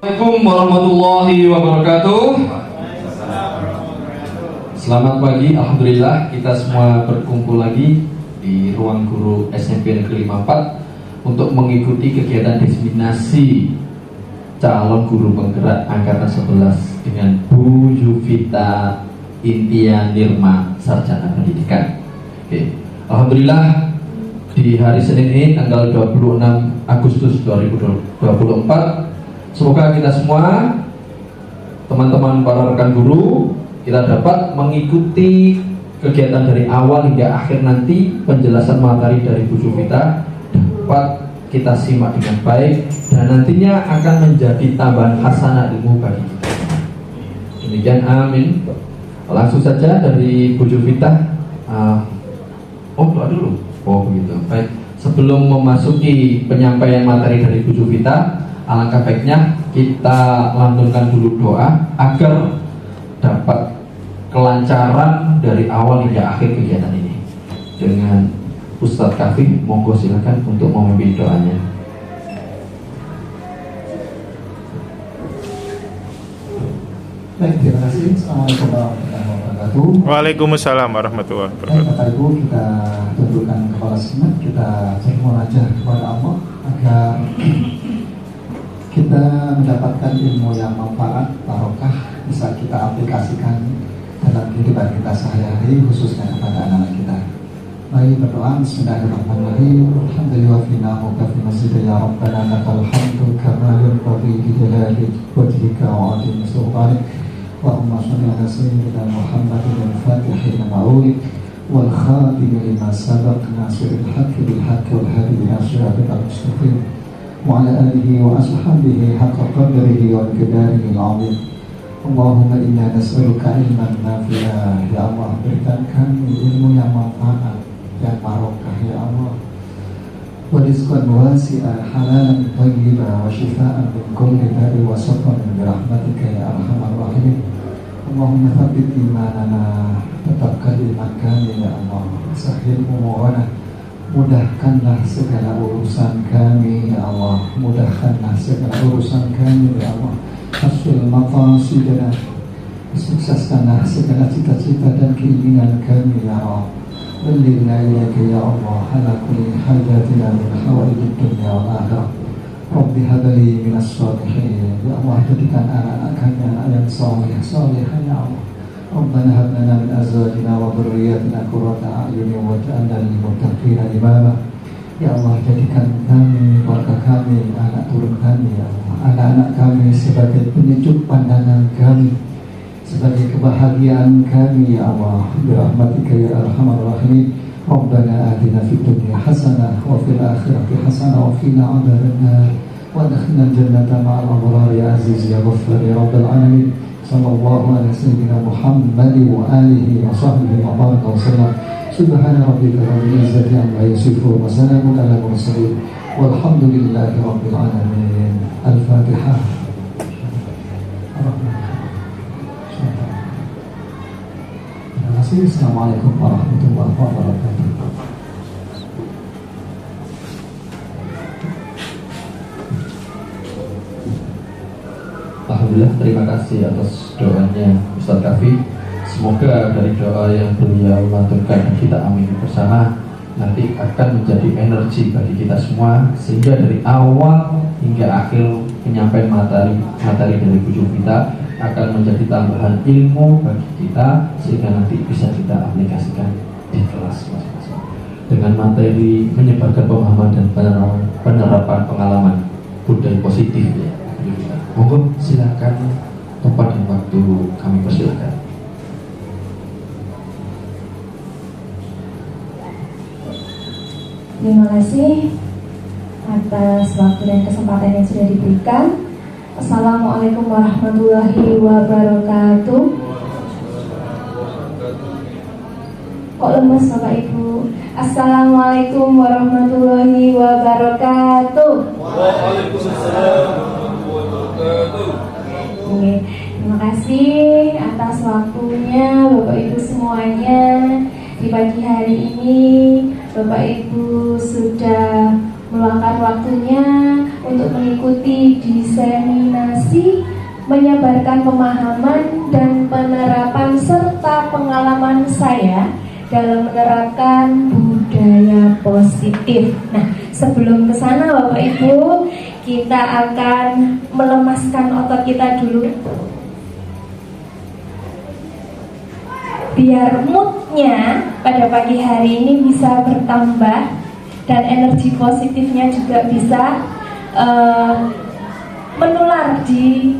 Assalamualaikum warahmatullahi wabarakatuh. Selamat pagi, alhamdulillah kita semua berkumpul lagi di ruang guru SMP Negeri 54 untuk mengikuti kegiatan diseminasi calon guru penggerak angkatan 11 dengan Bu Yuvita Intia Nirma Sarjana Pendidikan. Oke. Alhamdulillah di hari Senin ini tanggal 26 Agustus 2024, semoga kita semua, teman-teman para rekan guru, kita dapat mengikuti kegiatan dari awal hingga akhir nanti. Penjelasan materi dari Bu Yuvita dapat kita simak dengan baik dan nantinya akan menjadi tambahan hasanah ilmu bagi kita. Demikian, amin. Langsung saja dari Bu Yuvita. Doa dulu. Oh begitu. Baik. Sebelum memasuki penyampaian materi dari Bu Yuvita, alangkah baiknya kita lantunkan dulu doa agar dapat kelancaran dari awal hingga akhir kegiatan ini. Dengan Ustadz Kafi, monggo silakan untuk memimpin doanya. Baik, terima kasih. Assalamualaikum warahmatullahi wabarakatuh. Waalaikumsalam warahmatullahi wabarakatuh. Bapak Ibu, kita tundukkan kepala sejenak, kita bermunajat kepada Allah agar kita mendapatkan ilmu yang manfaat, barokah, bisa kita aplikasikan dalam kehidupan kita sehari-hari, khususnya kepada anak-anak kita. Mari berdoa. Bismillahirrahmanirrahim. Alhamdulillah fina muka fi masjid ya Rabbana lakal hamdu kama yanbaghi li jalali wajhika wa 'azimi sultanik. Allahumma shalli ala sayyidina Muhammadin al-Fatih lima ughliq wal khatim lima sabaq nasiril haqqi bil haqqi wal hadi ila siratal mustaqim wa ala alihi wa ashabihi haqqa qadrihi wa miqdarihi al-'azim. Allahumma inna nas'aluka ilman nafi'an. Ya Allah, berikan kami ilmu yang manfaat, yang barokah ya Allah, wa rizqan wasi'an halalan thayyiban wa shifaa'an min kulli da'i wa saqamin bi rahmatika ya arhamar rahimin. Allahumma thabbit imanana, tetapkan iman kami ya Allah, sahil umurana, mudahkanlah segala urusan kami ya Allah, mudahkanlah segala urusan kami ya Allah, hasil maqasidana, sukseskanlah segala cita-cita dan keinginan kami ya Allah. Belilah ilaika ya Allah ala kulli hajatina min hawaijid dunya wal akhirah. Rabbi habli minas shalihin. Ya Allah, jadikan anak-anak kami anak yang saleh ya Allah. Rabbana hab lana min azwajina wa dhurriyyatina qurrata a'yunin waj'alna lil muttaqina imama. Ya Allah, jadikan kami, keluarga kami, anak turun kami ya Allah, anak-anak kami sebagai penyejuk pandangan kami, sebagai kebahagiaan kami ya Allah, birahmatika ya arhamar rahimin. Rabbana atina fid dunya hasanah wa fil akhirati hasanah wa qina adzabannar wa adkhilna jannata ma'al abrar ya aziz ya ghaffar ya rabbal alamin. Sallallahu ala sayyidina Muhammad wa alihi wa sahbihi wa baraka wa sallam. Subhana rabbika rabbil izzati amma yasifun wa salamun ala mursalin walhamdulillahi rabbil alamin. Al-Fatihah. Assalamualaikum warahmatullahi wabarakatuh. Alhamdulillah, terima kasih atas doanya Ustadz Kafi. Semoga dari doa yang beliau lantunkan dan kita amini bersama nanti akan menjadi energi bagi kita semua, sehingga dari awal hingga akhir penyampaian materi dari Bu Yuvita akan menjadi tambahan ilmu bagi kita, sehingga nanti bisa kita aplikasikan di kelas masing-masing dengan materi menyebarkan pemahaman dan penerapan pengalaman budaya positif ya. Monggo silakan, tempat dan waktu kami persilakan. Terima kasih atas waktu dan kesempatan yang sudah diberikan. Assalamualaikum warahmatullahi wabarakatuh. Kok lemes Bapak Ibu? Assalamualaikum warahmatullahi wabarakatuh. Waalaikumsalam warahmatullahi wabarakatuh. Oke, terima kasih atas waktunya Bapak Ibu semuanya. Di pagi hari ini Bapak Ibu sudah meluangkan waktunya untuk mengikuti diseminasi edukasi, menyebarkan pemahaman dan penerapan serta pengalaman saya dalam menerapkan budaya positif. Nah, sebelum ke sana Bapak Ibu, kita akan melemaskan otot kita dulu. Biar moodnya pada pagi hari ini bisa bertambah dan energi positifnya juga bisa menular di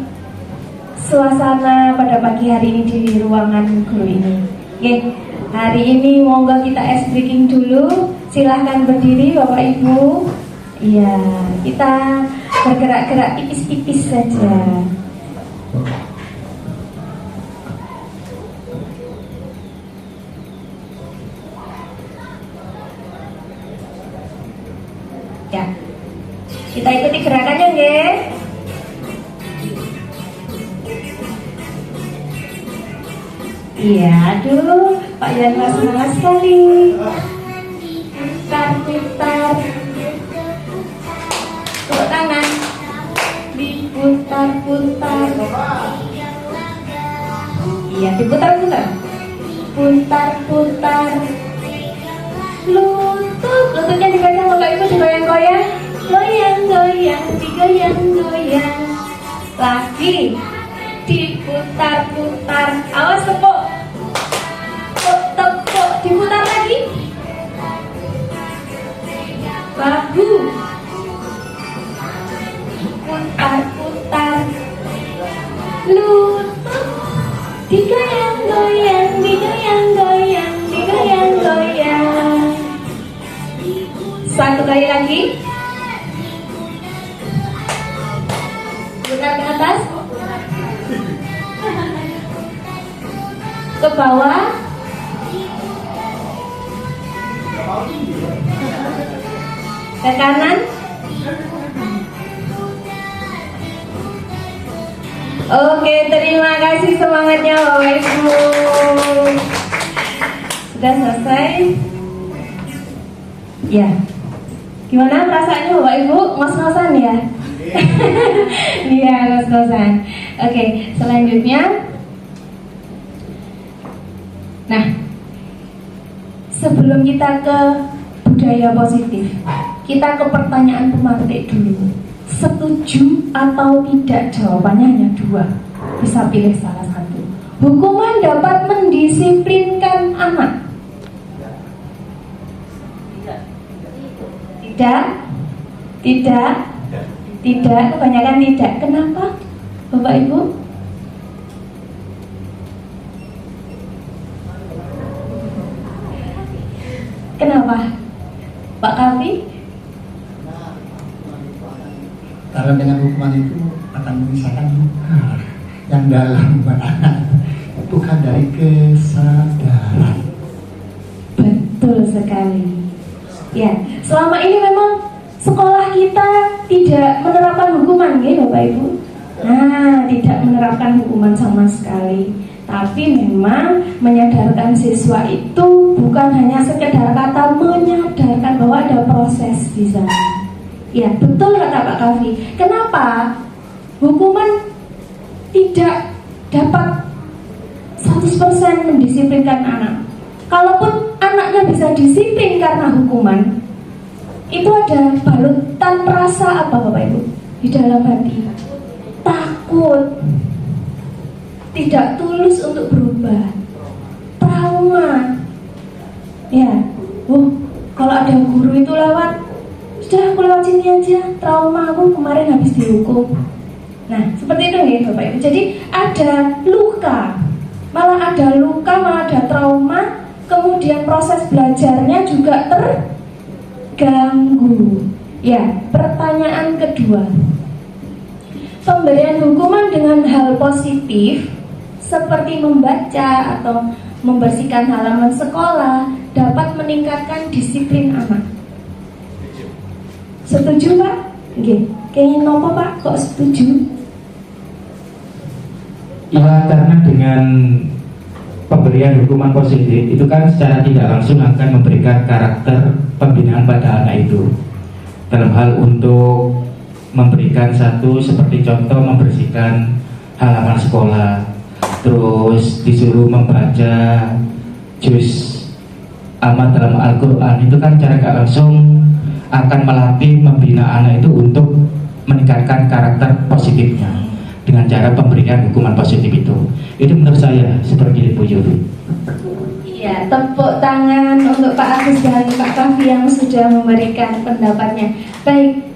suasana pada pagi hari ini di ruangan guru ini. Oke, hari ini monggo kita ice breaking dulu. Silahkan berdiri Bapak Ibu. Iya, kita bergerak-gerak tipis-tipis saja. Ya, kita ikuti gerakannya, nggih. Iya, aduh, Pak Yanma semangat sekali. Putar-putar, tepuk tangan, diputar-putar. Iya, diputar-putar, putar-putar. Lututnya dipegang Bapak Ibu, digoyang-goyang, goyang-goyang, digoyang-goyang. Lagi, diputar-putar. Awas tepuk, tepuk, diputar lagi. Bahu, putar-putar. Lutut, digoyang-goyang, digoyang-goyang, digoyang-goyang. Satu kali lagi. Putar ke atas, ke bawah, ke kanan. Oke, terima kasih semangatnya Bapak Ibu. Sudah selesai? Ya. Gimana perasaannya Bapak Ibu? Ngos-ngosan ya? Iya, ngos-ngosan. Oke, selanjutnya. Nah, sebelum kita ke budaya positif, kita ke pertanyaan pemantik dulu. Setuju atau tidak? Jawabannya hanya dua. Bisa pilih salah satu. Hukuman dapat mendisiplinkan anak. Tidak. Tidak. Tidak. Kebanyakan tidak. Kenapa, Bapak Ibu? Kenapa, Pak Kavi? Karena dengan hukuman itu akan menyisakan luka yang dalam anak, bukan dari kesadaran. Betul sekali. Ya, selama ini memang sekolah kita tidak menerapkan hukuman, ya Bapak Ibu. Nah, tidak menerapkan hukuman sama sekali. Tapi memang menyadarkan siswa itu bukan hanya sekedar kata menyadarkan bahwa ada proses di sana. Ya, betul kata Pak Kavi. Kenapa hukuman tidak dapat 100% mendisiplinkan anak? Kalaupun anaknya bisa disiplin karena hukuman, itu ada balutan rasa apa Bapak Ibu? Di dalam hati takut, tidak tulus untuk berubah, trauma. Ya, kalau ada guru itu lewat, sudah aku lewat sini aja, trauma aku kemarin habis dihukum. Nah, seperti itu ya Bapak Ibu. Jadi ada luka, malah ada luka, malah ada trauma. Kemudian proses belajarnya juga terganggu. Ya, pertanyaan kedua. Pemberian hukuman dengan hal positif seperti membaca atau membersihkan halaman sekolah dapat meningkatkan disiplin anak. Setuju Pak? Nggih. Kayaknya nopo Pak kok setuju? Ya, karena dengan pemberian hukuman positif itu kan secara tidak langsung akan memberikan karakter pembinaan pada anak itu dalam hal untuk memberikan satu seperti contoh membersihkan halaman sekolah, terus disuruh membaca juz amat dalam Al-Quran, itu kan cara gak langsung akan melatih membina anak itu untuk meningkatkan karakter positifnya dengan cara pemberian hukuman positif itu menurut saya seperti Ibu Yuri. Iya, tepuk tangan untuk Pak Agus dan Pak Kavi yang sudah memberikan pendapatnya. Baik,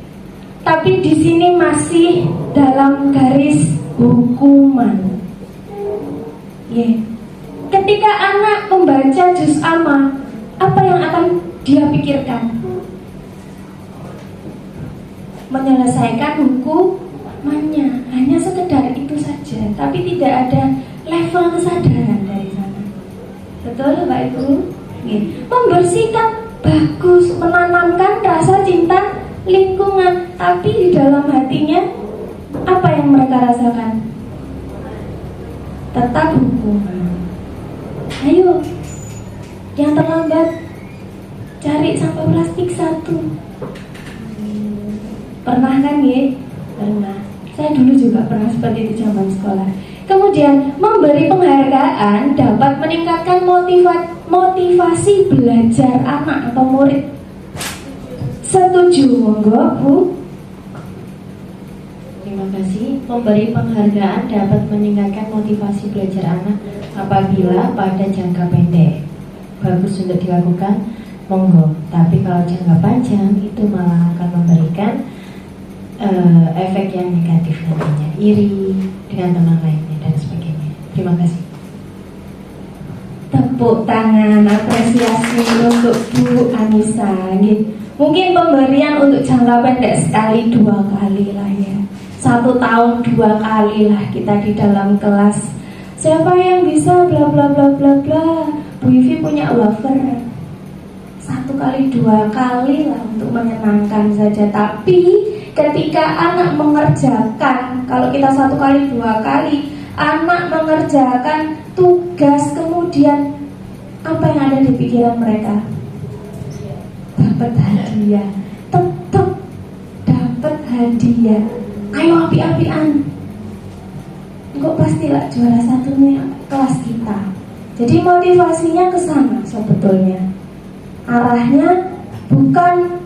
tapi di sini masih dalam garis hukuman. Ketika anak membaca juz amma, apa yang akan dia pikirkan? Menyelesaikan hukumannya, hanya sekedar itu saja, tapi tidak ada level kesadaran dari sana. Betul Bapak Ibu? Membersihkan bagus, menanamkan rasa cinta lingkungan, tapi di dalam hatinya apa yang mereka rasakan? Tetap hukuman. Ayo, yang terlambat cari sampah plastik 1. Pernah kan ya? Pernah. Saya dulu juga pernah seperti itu zaman sekolah. Kemudian memberi penghargaan dapat meningkatkan motivasi belajar anak atau murid. Setuju, monggo Bu. Terima kasih. Memberi penghargaan dapat meningkatkan motivasi belajar anak apabila pada jangka pendek bagus untuk dilakukan, monggo. Tapi kalau jangka panjang itu malah akan memberikan efek yang negatif nantinya, iri dengan teman lainnya dan sebagainya. Terima kasih. Tepuk tangan apresiasi untuk Bu Anissa. Mungkin pemberian untuk jangka pendek sekali 2 kali lah ya. 1 tahun 2 kali lah kita di dalam kelas. Siapa yang bisa bla bla bla bla bla. Bu Ivi punya wafer. 1 kali 2 kali lah untuk menyenangkan saja. Tapi ketika anak mengerjakan, kalau kita 1 kali 2 kali, anak mengerjakan tugas, kemudian apa yang ada di pikiran mereka? Dapat hadiah, tetap dapat hadiah. Ayo api-apian, kok pastilah juara 1-nya kelas kita. Jadi motivasinya ke sana sebetulnya. Arahnya bukan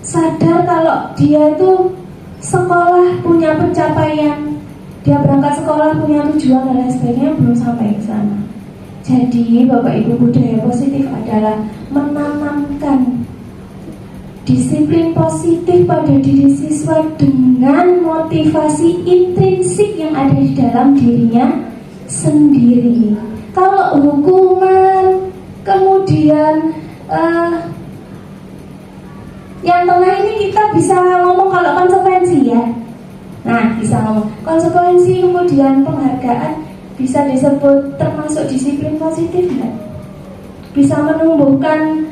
sadar kalau dia itu sekolah punya pencapaian, dia berangkat sekolah punya tujuan dan lain sebagainya, belum sampai ke sana. Jadi Bapak Ibu, budaya positif adalah menanamkan disiplin positif pada diri siswa dengan motivasi intrinsik yang ada di dalam dirinya sendiri. Kalau hukuman, kemudian yang tengah ini kita bisa ngomong kalau konsekuensi ya. Nah, bisa ngomong konsekuensi, kemudian penghargaan, bisa disebut termasuk disiplin positif enggak? Bisa menumbuhkan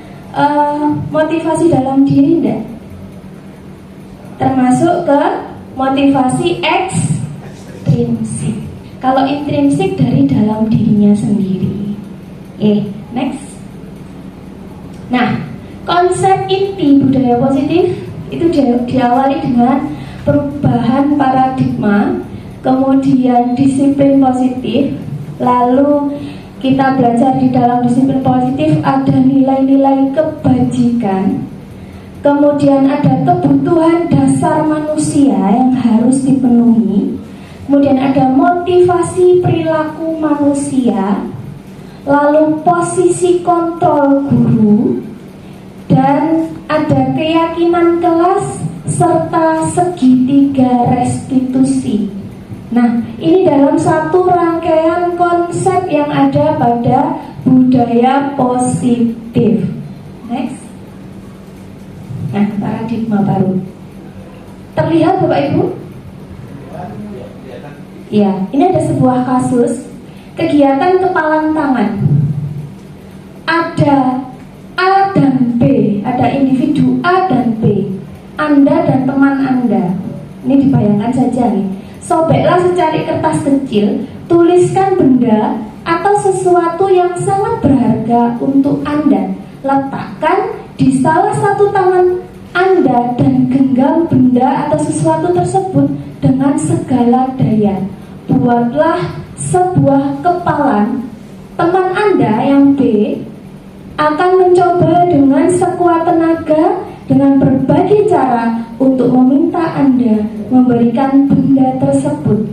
motivasi dalam diri enggak? Termasuk ke motivasi ekstrinsik. Kalau intrinsik dari dalam dirinya sendiri. Next. Nah, konsep inti budaya positif itu diawali dengan perubahan paradigma, kemudian disiplin positif, lalu kita belajar di dalam disiplin positif ada nilai-nilai kebajikan, kemudian ada kebutuhan dasar manusia yang harus dipenuhi, kemudian ada motivasi perilaku manusia, lalu posisi kontrol guru, dan ada keyakinan kelas serta segitiga restitusi. Nah, ini dalam satu rangkaian konsep yang ada pada budaya positif. Next. Nah, paradigma baru. Terlihat Bapak Ibu? Ya, ini ada sebuah kasus kegiatan kepalan tangan. Ada A dan B, ada individu A dan B. Anda dan teman Anda. Ini dibayangkan saja nih. Sobeklah secari kertas kecil, tuliskan benda atau sesuatu yang sangat berharga untuk Anda. Letakkan di salah satu tangan Anda dan genggam benda atau sesuatu tersebut dengan segala daya. Buatlah sebuah kepalan. Teman Anda yang B akan mencoba dengan sekuat tenaga dengan berbagai cara untuk meminta Anda memberikan benda tersebut.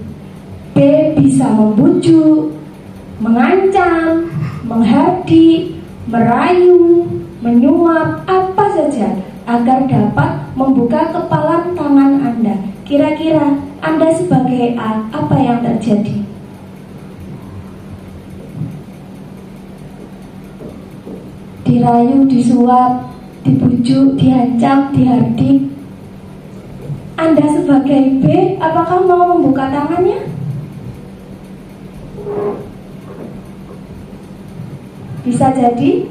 B bisa membujuk, mengancam, menghardik, merayu, menyuap, apa saja agar dapat membuka kepalan tangan Anda. Kira-kira Anda sebagai A, apa yang terjadi? Dirayu, disuap, dibujuk, diancam, dihardik. Anda sebagai B, apakah mau membuka tangannya? Bisa jadi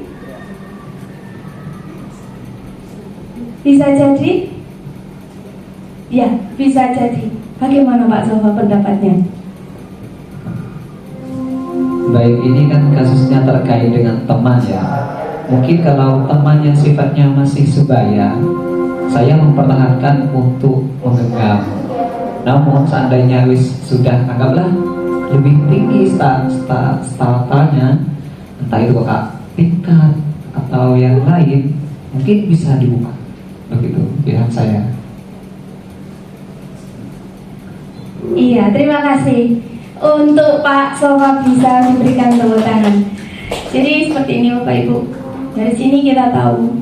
ya, bisa jadi. Bagaimana Pak Sofa pendapatnya? Baik, ini kan kasusnya terkait dengan teman ya. Mungkin kalau teman yang sifatnya masih sebaya, saya mempertahankan untuk menggenggam. Namun seandainya sudah anggaplah lebih tinggi statusnya, entah itu kakak tingkat atau yang lain, mungkin bisa dibuka. Begitu pihak saya. Iya, terima kasih. Untuk Pak Sofa bisa diberikan tepuk tangan. Jadi seperti ini Bapak Ibu. Dari sini kita tahu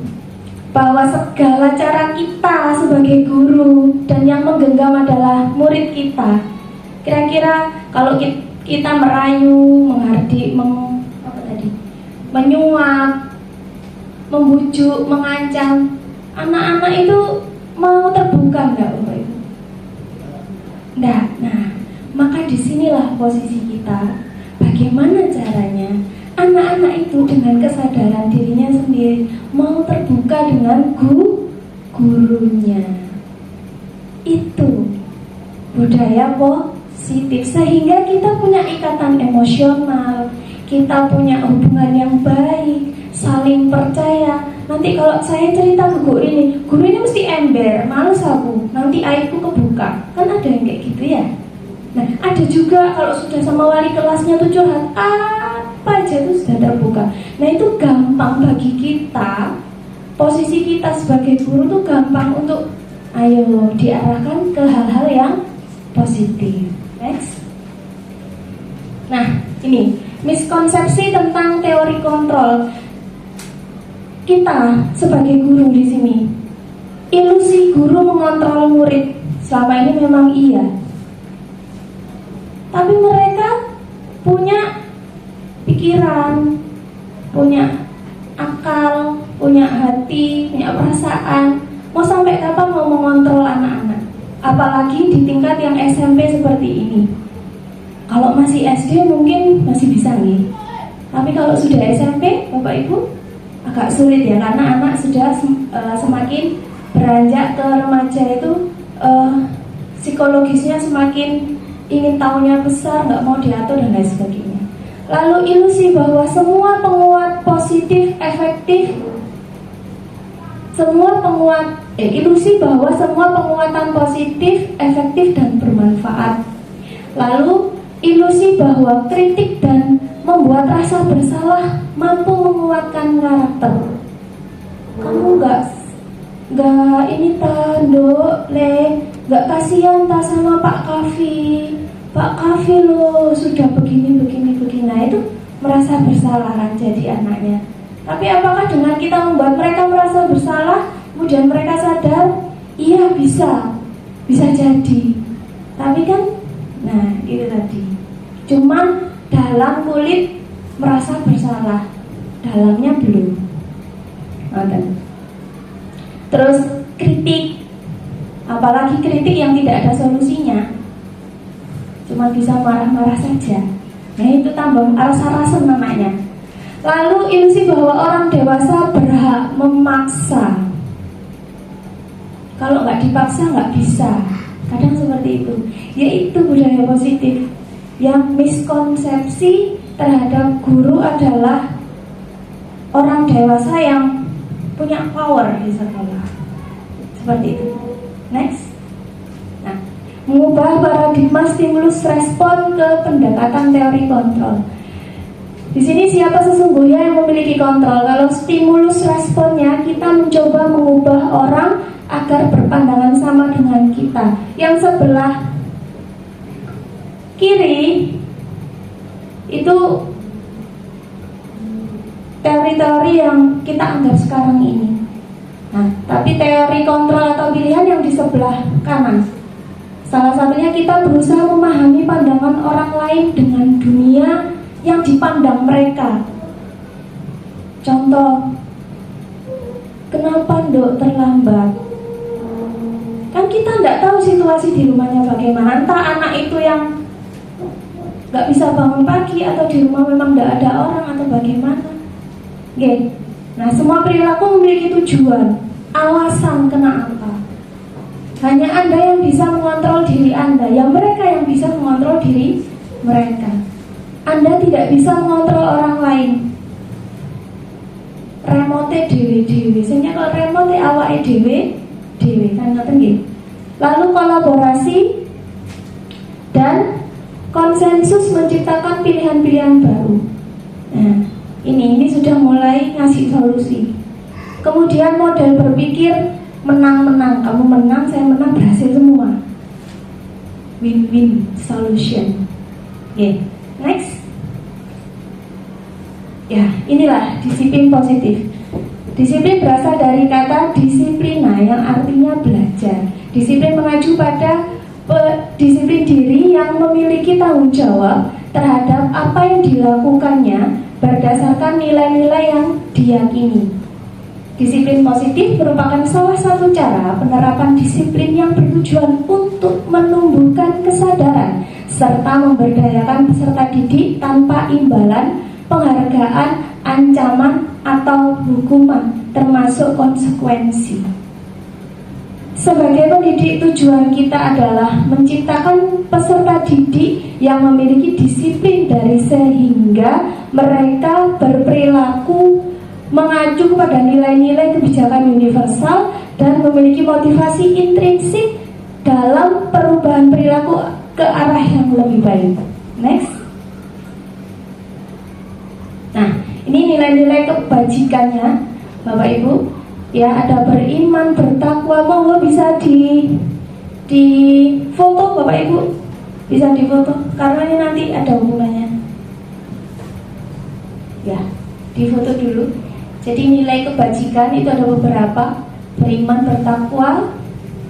bahwa segala cara kita sebagai guru dan yang menggenggam adalah murid kita. Kira-kira kalau kita merayu, menghardik, menyuap, membujuk, mengancam, anak-anak itu mau terbuka enggak Bapak Ibu? Enggak. Nah, maka disinilah posisi kita. Bagaimana caranya anak-anak itu dengan kesadaran dirinya sendiri mau terbuka dengan gurunya. Itu budaya positif, sehingga kita punya ikatan emosional, kita punya hubungan yang baik, saling percaya. Nanti kalau saya cerita ke guru ini mesti ember, males aku, nanti aibku kebuka. Kan ada yang kayak gitu ya. Nah, ada juga kalau sudah sama wali kelasnya tuh curhat, apa aja tuh sudah terbuka. Nah, itu gampang bagi kita. Posisi kita sebagai guru tuh gampang untuk ayo diarahkan ke hal-hal yang positif. Next. Nah, ini miskonsepsi tentang teori kontrol. Kita sebagai guru di sini, ilusi guru mengontrol murid selama ini memang iya. Tapi mereka punya pikiran, punya akal, punya hati, punya perasaan. Mau sampai kapan mau mengontrol anak-anak? Apalagi di tingkat yang SMP seperti ini. Kalau masih SD mungkin masih bisa nih. Tapi kalau sudah SMP, Bapak Ibu, agak sulit ya, karena anak sudah semakin beranjak ke remaja itu psikologisnya semakin ingin tahunya besar, nggak mau diatur dan lain sebagainya. Lalu ilusi bahwa semua penguat positif efektif, ilusi bahwa semua penguatan positif efektif dan bermanfaat. Lalu ilusi bahwa kritik dan membuat rasa bersalah mampu menguatkan karakter. Kamu nggak ini tanduk nggak kasihan tak sama Pak Kafi loh sudah begini. Nah, itu merasa bersalah kan jadi anaknya. Tapi apakah dengan kita membuat mereka merasa bersalah, kemudian mereka sadar? Iya, bisa jadi. Tapi kan, nah itu tadi. Cuman dalam kulit merasa bersalah, dalamnya belum. Terus kritik, apalagi kritik yang tidak ada solusinya, cuma bisa marah-marah saja. Nah, itu tambah rasa-rasa namanya. Lalu ilusi bahwa orang dewasa berhak memaksa. Kalau nggak dipaksa nggak bisa. Kadang seperti itu. Yaitu budaya positif yang miskonsepsi terhadap guru adalah orang dewasa yang punya power di sekolah. Seperti itu. Next. Nah, mengubah paradigma stimulus respon ke pendekatan teori kontrol. Di sini siapa sesungguhnya yang memiliki kontrol? Kalau stimulus responnya kita mencoba mengubah orang agar berpandangan sama dengan kita. Yang sebelah kiri itu teori-teori yang kita anggap sekarang ini. Nah, tapi teori kontrol atau pilihan yang di sebelah kanan. Salah satunya kita berusaha memahami pandangan orang lain dengan dunia yang dipandang mereka. Contoh, kenapa Nduk terlambat? Kan kita nggak tahu situasi di rumahnya bagaimana. Entah anak itu yang nggak bisa bangun pagi atau di rumah memang nggak ada orang atau bagaimana. Oke. Nah, semua perilaku memiliki tujuan, alasan kenapa. Hanya Anda yang bisa mengontrol diri Anda, yang mereka yang bisa mengontrol diri mereka. Anda tidak bisa mengontrol orang lain. Remote dewe-dewe. Sebenarnya kalau remote awake dewe kan ngoten nggih. Lalu kolaborasi dan konsensus menciptakan pilihan-pilihan baru. Nah, ini sudah mulai ngasih solusi. Kemudian model berpikir menang-menang, kamu menang, saya menang, berhasil semua. Win-win solution. Oke, next. Ya, inilah disiplin positif. Disiplin berasal dari kata disiplina yang artinya belajar. Disiplin mengacu pada disiplin diri yang memiliki tanggung jawab terhadap apa yang dilakukannya berdasarkan nilai-nilai yang diyakini. Disiplin positif merupakan salah satu cara penerapan disiplin yang bertujuan untuk menumbuhkan kesadaran serta memberdayakan peserta didik tanpa imbalan, penghargaan, ancaman, atau hukuman, termasuk konsekuensi. Sebagai pendidik, tujuan kita adalah menciptakan peserta didik yang memiliki disiplin dari sehingga mereka berperilaku mengacu kepada nilai-nilai kebijakan universal dan memiliki motivasi intrinsik dalam perubahan perilaku ke arah yang lebih baik. Next. Nah, ini nilai-nilai kebajikannya, Bapak Ibu. Ya, ada beriman, bertakwa. Monggo bisa di foto, Bapak Ibu. Bisa difoto karena ini nanti ada hubungannya. Ya, difoto dulu. Jadi nilai kebajikan itu ada beberapa: beriman, bertakwa,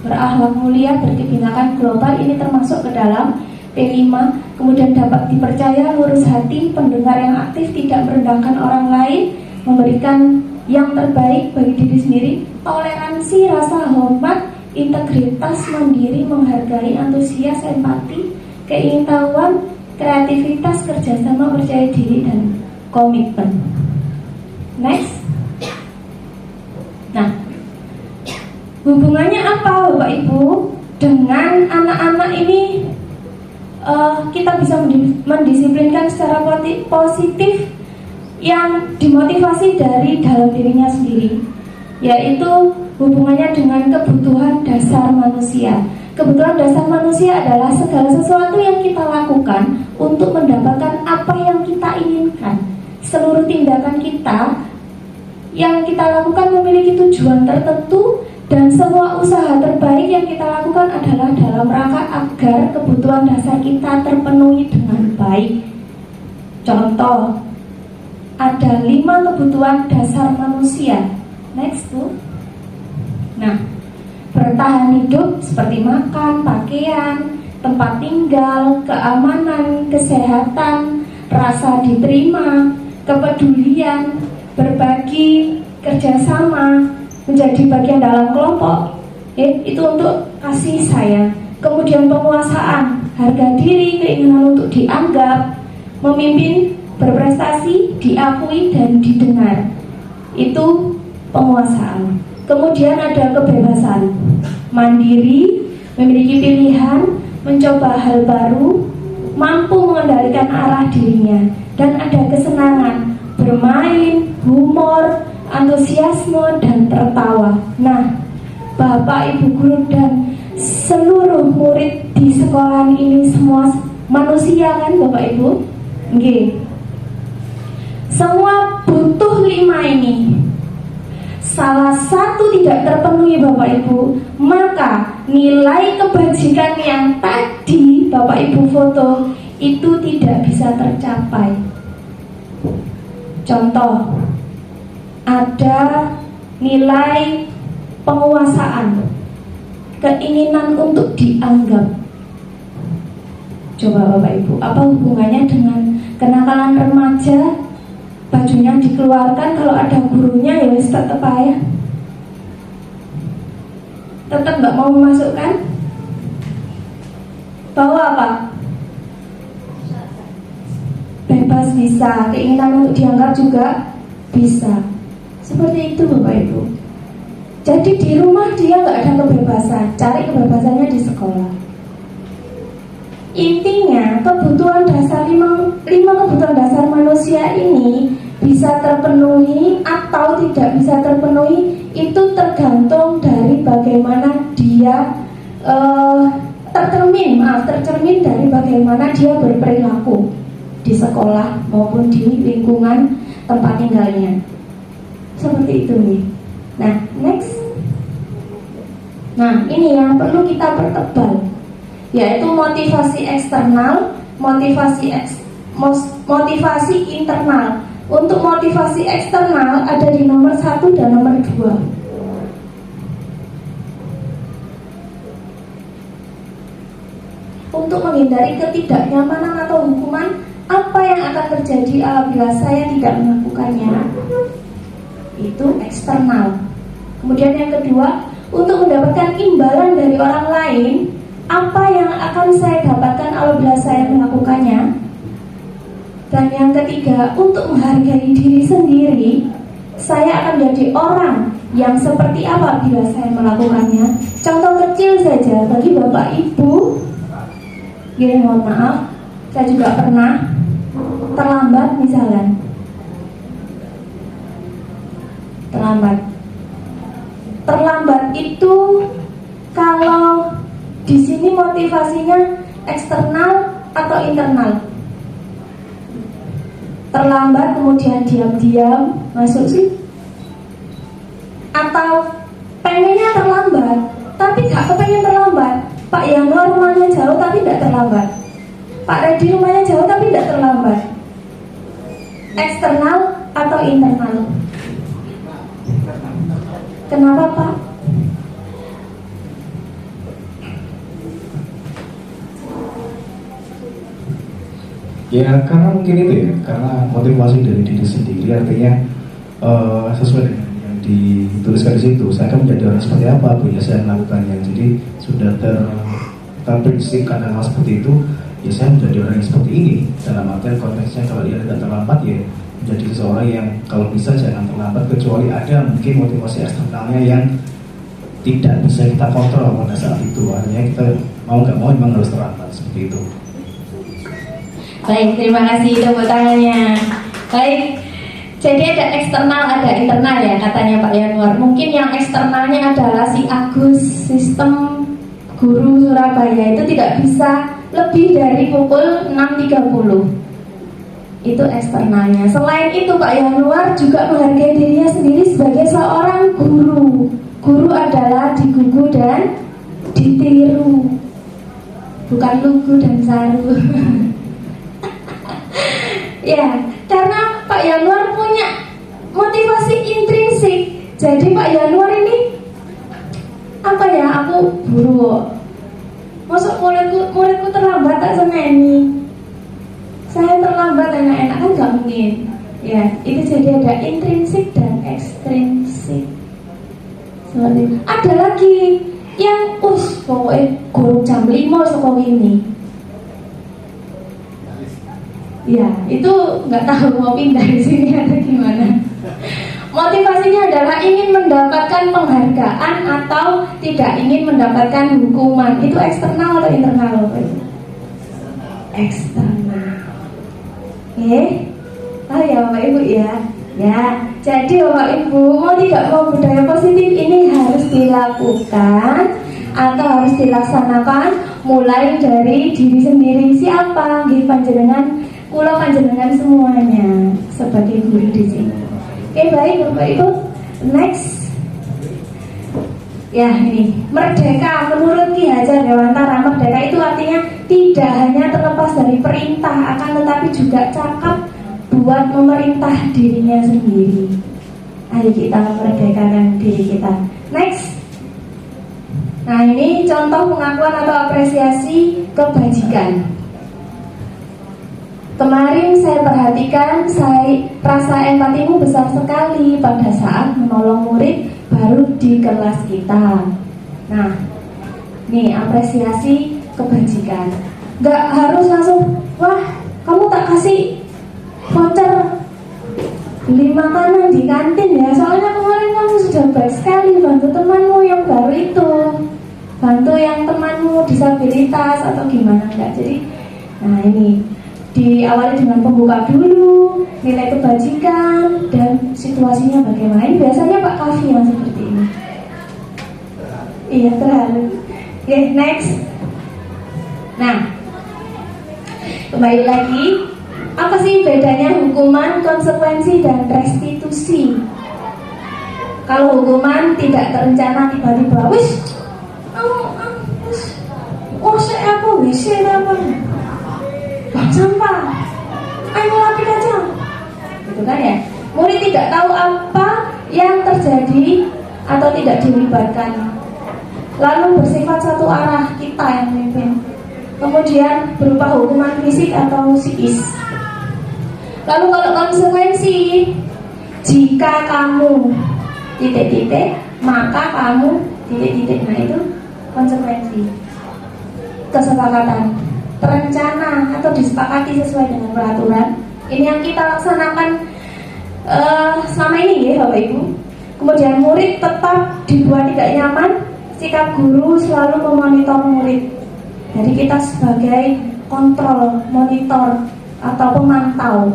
berakhlak mulia, berkebinekaan global. Ini termasuk ke dalam P5. Kemudian dapat dipercaya, lurus hati, pendengar yang aktif, tidak merendahkan orang lain, memberikan yang terbaik bagi diri sendiri, toleransi, rasa hormat, integritas, mandiri, menghargai, antusias, empati, keingintahuan, kreativitas, kerjasama, percaya diri, dan komitmen. Next. Nah, hubungannya apa, Bapak Ibu, dengan anak-anak ini? Kita bisa mendisiplinkan secara positif yang dimotivasi dari dalam dirinya sendiri, yaitu hubungannya dengan kebutuhan dasar manusia. Kebutuhan dasar manusia adalah segala sesuatu yang kita lakukan untuk mendapatkan apa yang kita inginkan. Seluruh tindakan kita yang kita lakukan memiliki tujuan tertentu, dan semua usaha terbaik yang kita lakukan adalah dalam rangka agar kebutuhan dasar kita terpenuhi dengan baik. Contoh, ada 5 kebutuhan dasar manusia. Next tuh. Nah, bertahan hidup seperti makan, pakaian, tempat tinggal, keamanan, kesehatan, rasa diterima, kepedulian, berbagi, kerjasama, menjadi bagian dalam kelompok. Itu untuk kasih sayang. Kemudian penguasaan, harga diri, keinginan untuk dianggap, memimpin, berprestasi, diakui, dan didengar. Itu penguasaan. Kemudian ada kebebasan, mandiri, memiliki pilihan, mencoba hal baru, mampu mengendalikan arah dirinya, dan ada kesenangan, bermain, humor, antusiasme, dan tertawa. Nah, Bapak, Ibu guru dan seluruh murid di sekolah ini semua manusia kan Bapak Ibu? Nggih. Semua butuh 5 ini. Salah satu tidak terpenuhi Bapak Ibu, maka nilai kebajikan yang tadi Bapak Ibu foto itu tidak bisa tercapai. Contoh, ada nilai penguasaan, keinginan untuk dianggap. Coba Bapak Ibu, apa hubungannya dengan kenakalan remaja? Bajunya dikeluarkan, kalau ada gurunya ya wis tetep aja. Tetap nggak mau memasukkan. Bawa apa? Bebas bisa, keinginan untuk dianggap juga bisa. Seperti itu Bapak Ibu. Jadi di rumah dia nggak ada kebebasan, cari kebebasannya di sekolah. Intinya kebutuhan dasar lima kebutuhan dasar manusia ini bisa terpenuhi atau tidak bisa terpenuhi itu tergantung dari bagaimana dia tercermin dari bagaimana dia berperilaku di sekolah maupun di lingkungan tempat tinggalnya. Seperti itu nih. Nah, next. Nah, ini yang perlu kita pertebal, yaitu motivasi eksternal, motivasi internal. Untuk motivasi eksternal ada di nomor 1 dan nomor 2. Untuk menghindari ketidaknyamanan atau hukuman, apa yang akan terjadi apabila saya tidak melakukannya? Itu eksternal. Kemudian yang kedua, untuk mendapatkan imbalan dari orang lain, apa yang akan saya dapatkan apabila saya melakukannya? Dan yang ketiga, untuk menghargai diri sendiri, saya akan menjadi orang yang seperti apa bila saya melakukannya. Contoh kecil saja bagi Bapak Ibu, ya mohon maaf, saya juga pernah terlambat misalnya. Terlambat itu kalau di sini motivasinya eksternal atau internal. Terlambat kemudian diam-diam masuk sih, atau pengennya terlambat tapi gak kepengen terlambat. Pak Yanuar rumahnya jauh tapi tidak terlambat, Pak Redi rumahnya jauh tapi tidak terlambat. Eksternal atau internal? Kenapa Pak? Ya karena mungkin itu ya, karena motivasi dari diri sendiri, artinya sesuai dengan yang dituliskan di situ. Saya akan menjadi orang seperti apa bila saya melakukannya. Jadi sudah terprinsipkan hal seperti itu, ya saya menjadi orang yang seperti ini. Dalam artian konteksnya kalau dia tidak terlambat ya menjadi seseorang yang kalau bisa jangan terlambat, kecuali ada mungkin motivasi eksternalnya yang tidak bisa kita kontrol pada saat itu. Artinya kita mau nggak mau memang harus terlambat seperti itu. Baik, terima kasih tepuk tangannya. Baik, jadi ada eksternal, ada internal ya katanya Pak Yanuar. Mungkin yang eksternalnya adalah si Agus, sistem guru Surabaya itu tidak bisa lebih dari pukul 6.30. Itu eksternalnya. Selain itu Pak Yanuar juga menghargai dirinya sendiri sebagai seorang guru. Guru adalah digugu dan ditiru, bukan lugu dan saru. Ya, karena Pak Yanuar punya motivasi intrinsik. Jadi Pak Yanuar ini apa ya? Aku guru, masuk muridku terlambat tak seneni. Saya terlambat enak-enak kan gak mungkin. Ya, itu jadi ada intrinsik dan ekstrinsik. Seperti ada lagi yang pokoknya guru jam 5 sekolah ini. Ya, itu nggak tahu mau pindah di sini atau gimana. Motivasinya adalah ingin mendapatkan penghargaan atau tidak ingin mendapatkan hukuman. Itu eksternal atau internal? Eksternal. Oh ya Bapak Ibu ya. Ya, jadi Bapak Ibu mau tidak mau budaya positif ini harus dilakukan atau harus dilaksanakan mulai dari diri sendiri. Siapa? Nggih panjenengan, kula panjenengan semuanya sebagai guru di sini. Oke, baik Bapak Ibu. Next. Ya, ini merdeka menurut Ki Hajar Dewantara. Merdeka itu artinya tidak hanya terlepas dari perintah, akan tetapi juga cakap buat memerintah dirinya sendiri. Ayo kita merdekakan diri kita. Next. Nah, ini contoh pengakuan atau apresiasi kebajikan. Kemarin saya perhatikan, rasa empatimu besar sekali pada saat menolong murid baru di kelas kita. Nah, nih apresiasi kebajikan. Gak harus langsung, wah kamu tak kasih voucher beli makanan di kantin ya, soalnya kemarin kamu sudah baik sekali bantu temanmu yang baru itu, bantu yang temanmu disabilitas atau gimana enggak. Jadi, nah ini diawali dengan pembuka dulu, nilai kebajikan dan situasinya bagaimana. Ini biasanya Pak Kavi yang seperti ini. Iya, terlalu. Oke, next. Nah, kembali lagi, apa sih bedanya hukuman, konsekuensi dan restitusi? Kalau hukuman tidak terencana, tiba-tiba, wis, saya apa, wis, apa? Sampah, ayo lapik aja, gitu kan ya. Murid tidak tahu apa yang terjadi atau tidak dilibatkan, lalu bersifat satu arah, kita yang memimpin. Kemudian berupa hukuman fisik atau psikis. Lalu kalau konsekuensi, jika kamu titik-titik, maka kamu titik-titik. Nah itu konsekuensi. Kesepakatan, terencana atau disepakati sesuai dengan peraturan. Ini yang kita laksanakan selama ini ya Bapak Ibu. Kemudian murid tetap dibuat tidak nyaman, sikap guru selalu memonitor murid. Jadi kita sebagai kontrol, monitor atau pemantau.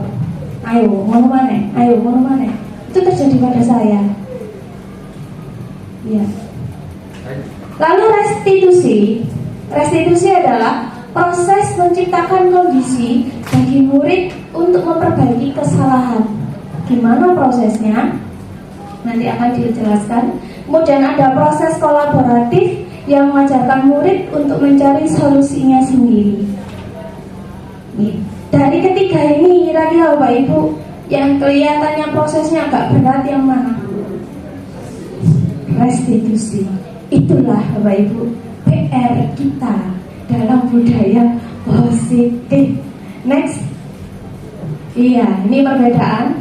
Ayo, mau mana? Itu terjadi pada saya. Ya. Lalu restitusi. Restitusi adalah proses menciptakan kondisi bagi murid untuk memperbaiki kesalahan. Gimana prosesnya? Nanti akan dijelaskan. Kemudian ada proses kolaboratif yang mengajarkan murid untuk mencari solusinya sendiri. Nih, dari ketiga ini kira-kira Bapak Ibu yang kelihatannya prosesnya agak berat yang mana? Restitusi. Itulah Bapak Ibu PR kita dalam budaya positif. Next. Iya, ini perbedaan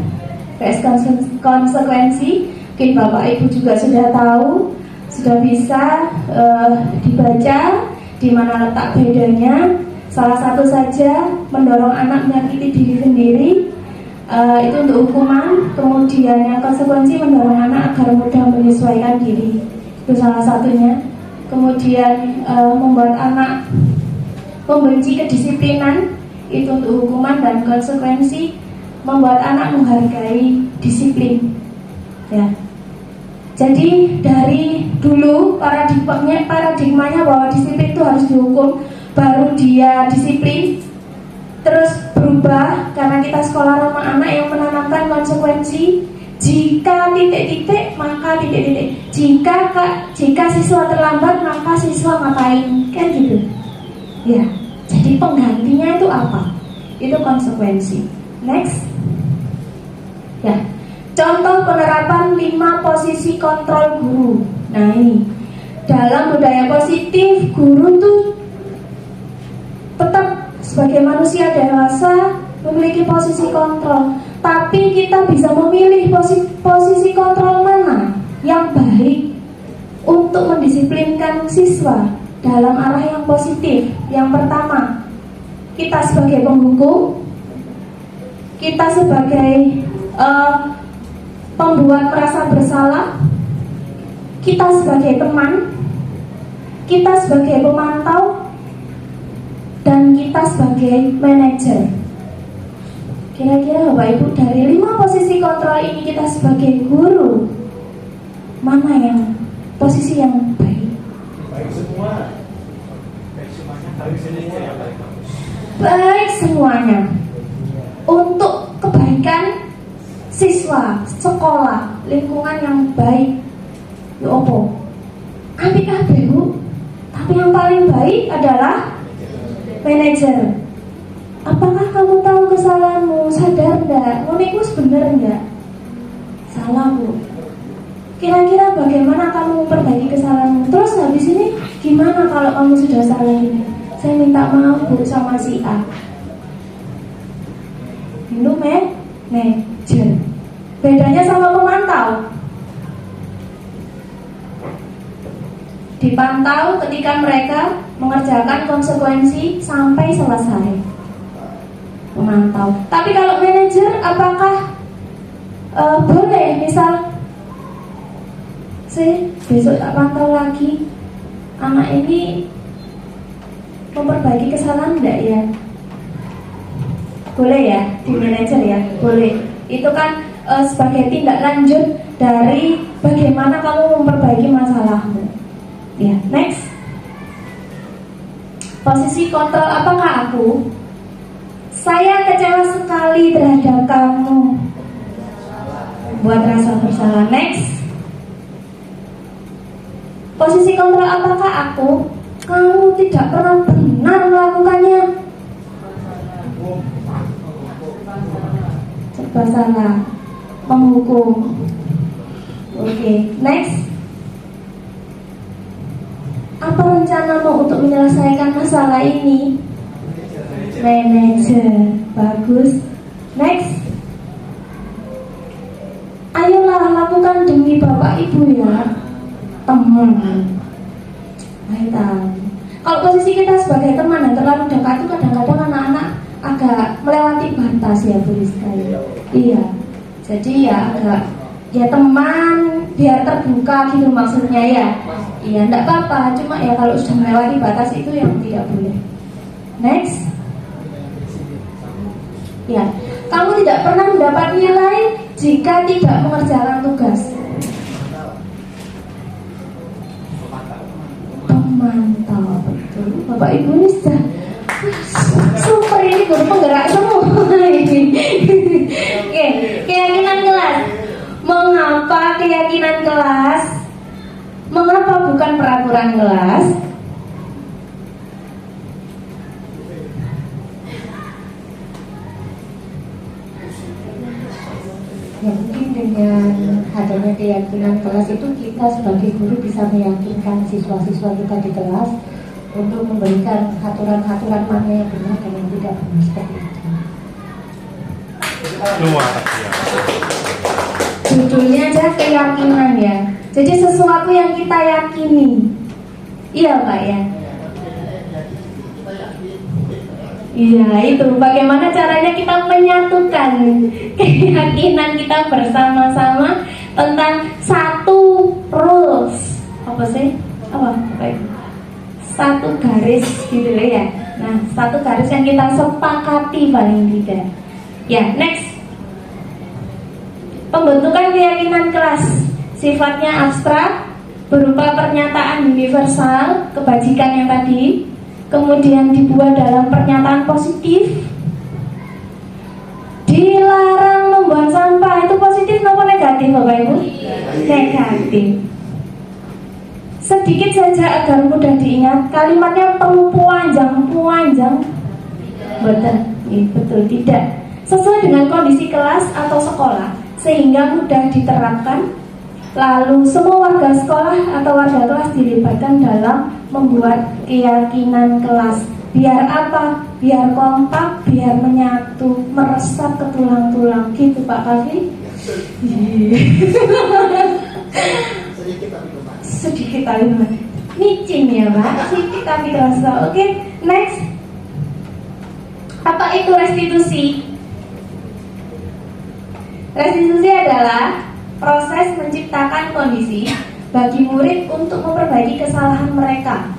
konsekuensi. Mungkin Bapak Ibu juga sudah tahu, sudah bisa dibaca di mana letak bedanya. Salah satu saja mendorong anak menyakiti diri sendiri, itu untuk hukuman. Kemudian yang konsekuensi mendorong anak agar mudah menyesuaikan diri, itu salah satunya. Kemudian membuat anak membenci kedisiplinan, itu untuk hukuman. Dan konsekuensi membuat anak menghargai disiplin. Ya. Jadi dari dulu paradigmanya bahwa disiplin itu harus dihukum baru dia disiplin, terus berubah karena kita sekolah ramah anak yang menanamkan konsekuensi. Jika titik-titik maka titik-titik. Jika siswa terlambat maka siswa ngapain, kan gitu. Ya. Jadi penggantinya itu apa? Itu konsekuensi. Next. Ya. Contoh penerapan 5 posisi kontrol guru. Nah ini, dalam budaya positif, guru tuh tetap sebagai manusia dewasa memiliki posisi kontrol. Tapi kita bisa memilih posisi kontrol mana yang baik untuk mendisiplinkan siswa dalam arah yang positif. Yang pertama, kita sebagai penghukum, kita sebagai pembuat merasa bersalah, kita sebagai teman, kita sebagai pemantau, dan kita sebagai manajer. Kira-kira Bapak Ibu dari 5 posisi kontrol ini kita sebagai guru, mana yang posisi yang baik? Baik semuanya untuk kebaikan siswa, sekolah, lingkungan yang baik. Ya opo? Apik kabeh, Bu. Tapi yang paling baik adalah manajer. Apakah kamu tahu kesalahanmu? Sadar enggak? Ngono bener enggak? Salah, Bu. Kira-kira bagaimana kamu memperbaiki kesalahanmu? Terus habis ini gimana kalau kamu sudah salah ini? Saya minta maaf, Bu, sama si A. Itu manajer. Bedanya sama pemantau. Dipantau ketika mereka mengerjakan konsekuensi sampai selesai. Memantau. Tapi kalau manajer, apakah boleh misal besok tak pantau lagi, anak ini memperbaiki kesalahan enggak ya? Boleh ya, di manajer ya, boleh. Itu kan sebagai tindak lanjut dari bagaimana kamu memperbaiki masalahmu. Ya, next. Posisi kontrol, apakah aku? Saya kecewa sekali terhadap kamu. Buat rasa bersalah. Next. Posisi kontrol, apakah aku? Kamu tidak pernah benar melakukannya. Serba salah. Menghukum. Oke, next. Apa rencanamu untuk menyelesaikan masalah ini? Manajer. Bagus. Next. Ayolah lakukan demi Bapak Ibu ya. Teman. Baiklah. Kalau posisi kita sebagai teman yang terlalu dekat itu kadang-kadang anak-anak agak melewati batas ya, Bu sekali. Iya. Jadi ya agak ya teman biar terbuka gitu maksudnya ya. Iya, enggak apa-apa. Cuma ya kalau sudah melewati batas itu yang tidak boleh. Next. Ya, kamu tidak pernah mendapat nilai jika tidak mengerjakan tugas. Pemantau, betul. Bapak Ibu ini sudah super, ini guru penggerak semua. Oke, keyakinan kelas. Mengapa keyakinan kelas? Mengapa bukan peraturan kelas? Ya mungkin dengan adanya keyakinan kelas itu kita sebagai guru bisa meyakinkan siswa-siswa kita di kelas untuk memberikan aturan-aturan mana yang benar dan yang tidak benar seperti itu. Luar ya. Judulnya aja keyakinan ya. Jadi sesuatu yang kita yakini. Iya Pak ya. Iya itu. Bagaimana caranya kita menyatukan keyakinan kita bersama-sama tentang satu rules. Apa sih? Apa? Baik. Satu garis gitu ya. Nah, satu garis yang kita sepakati paling tidak. Ya, next. Pembentukan keyakinan kelas sifatnya abstrak berupa pernyataan universal kebajikan yang tadi, kemudian dibuat dalam pernyataan positif. Dilarang membuang sampah, itu positif atau negatif Bapak Ibu? Negatif. Sedikit saja agar mudah diingat, kalimatnya perlu panjang. Betul tidak. Sesuai dengan kondisi kelas atau sekolah sehingga mudah diterapkan. Lalu semua warga sekolah atau warga kelas dilibatkan dalam membuat keyakinan kelas. Biar apa? Biar kompak, biar menyatu, meresap ke tulang-tulang. Gitu Pak Kavi. Sedikit tapi micin ya Pak. Sedikit tapi terasa. Oke, next. Apa itu restitusi? Restitusi adalah proses menciptakan kondisi bagi murid untuk memperbaiki kesalahan mereka.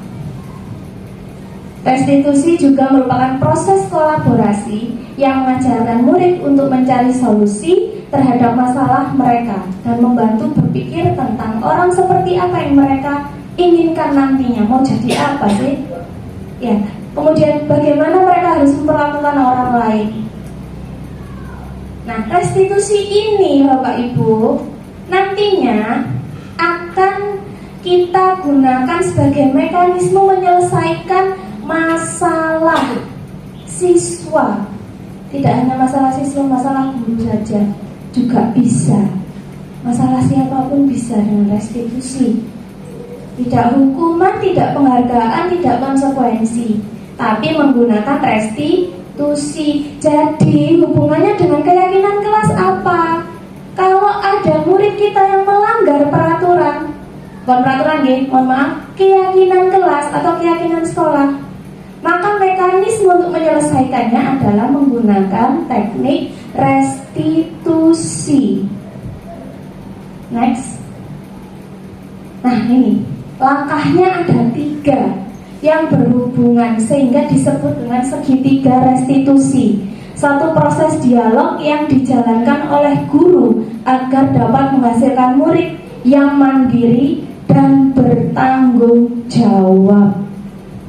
Restitusi juga merupakan proses kolaborasi yang mengajarkan murid untuk mencari solusi terhadap masalah mereka dan membantu berpikir tentang orang seperti apa yang mereka inginkan nantinya, mau jadi apa sih? Ya, kemudian bagaimana mereka harus memperlakukan orang lain. Nah, restitusi ini Bapak Ibu nantinya akan kita gunakan sebagai mekanisme menyelesaikan masalah siswa. Tidak hanya masalah siswa, masalah guru saja juga bisa. Masalah siapapun bisa dengan restitusi. Tidak hukuman, tidak penghargaan, tidak konsekuensi, tapi menggunakan restitusi. Jadi hubungannya dengan keyakinan kelas apa? Kalau ada murid kita yang melanggar peraturan, bukan peraturan mohon maaf, keyakinan kelas atau keyakinan sekolah, maka mekanisme untuk menyelesaikannya adalah menggunakan teknik restitusi. Next. Nah ini, langkahnya ada 3 yang berhubungan sehingga disebut dengan segitiga restitusi. Satu proses dialog yang dijalankan oleh guru agar dapat menghasilkan murid yang mandiri dan bertanggung jawab.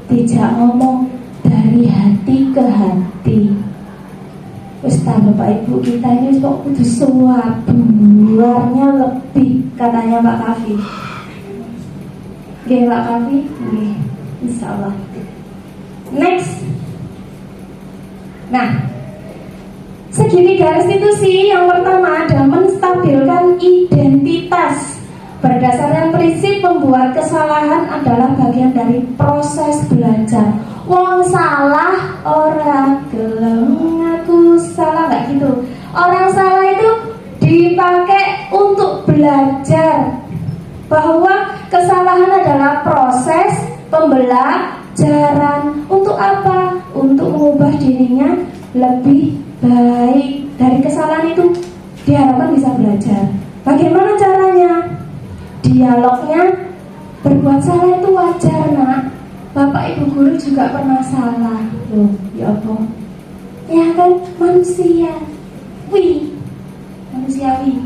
Tidak ngomong dari hati ke hati. Ustaz Bapak Ibu kita ini kok kudu suap, luarnya lebih, katanya Pak Kafi. Oke Pak Kafi, insya Allah. Next. Nah, segitiga restitusi yang pertama adalah menstabilkan identitas. Berdasarkan prinsip membuat kesalahan adalah bagian dari proses belajar. Wong salah orang gelem ngaku salah, nggak gitu. Orang salah itu dipakai untuk belajar bahwa kesalahan adalah proses pembelajaran. Untuk apa? Untuk mengubah dirinya lebih baik. Dari kesalahan itu diharapkan bisa belajar. Bagaimana caranya? Dialognya, berbuat salah itu wajar nak. Bapak ibu guru juga pernah salah. Loh, ya apa? Ya kan manusia. Manusiawi.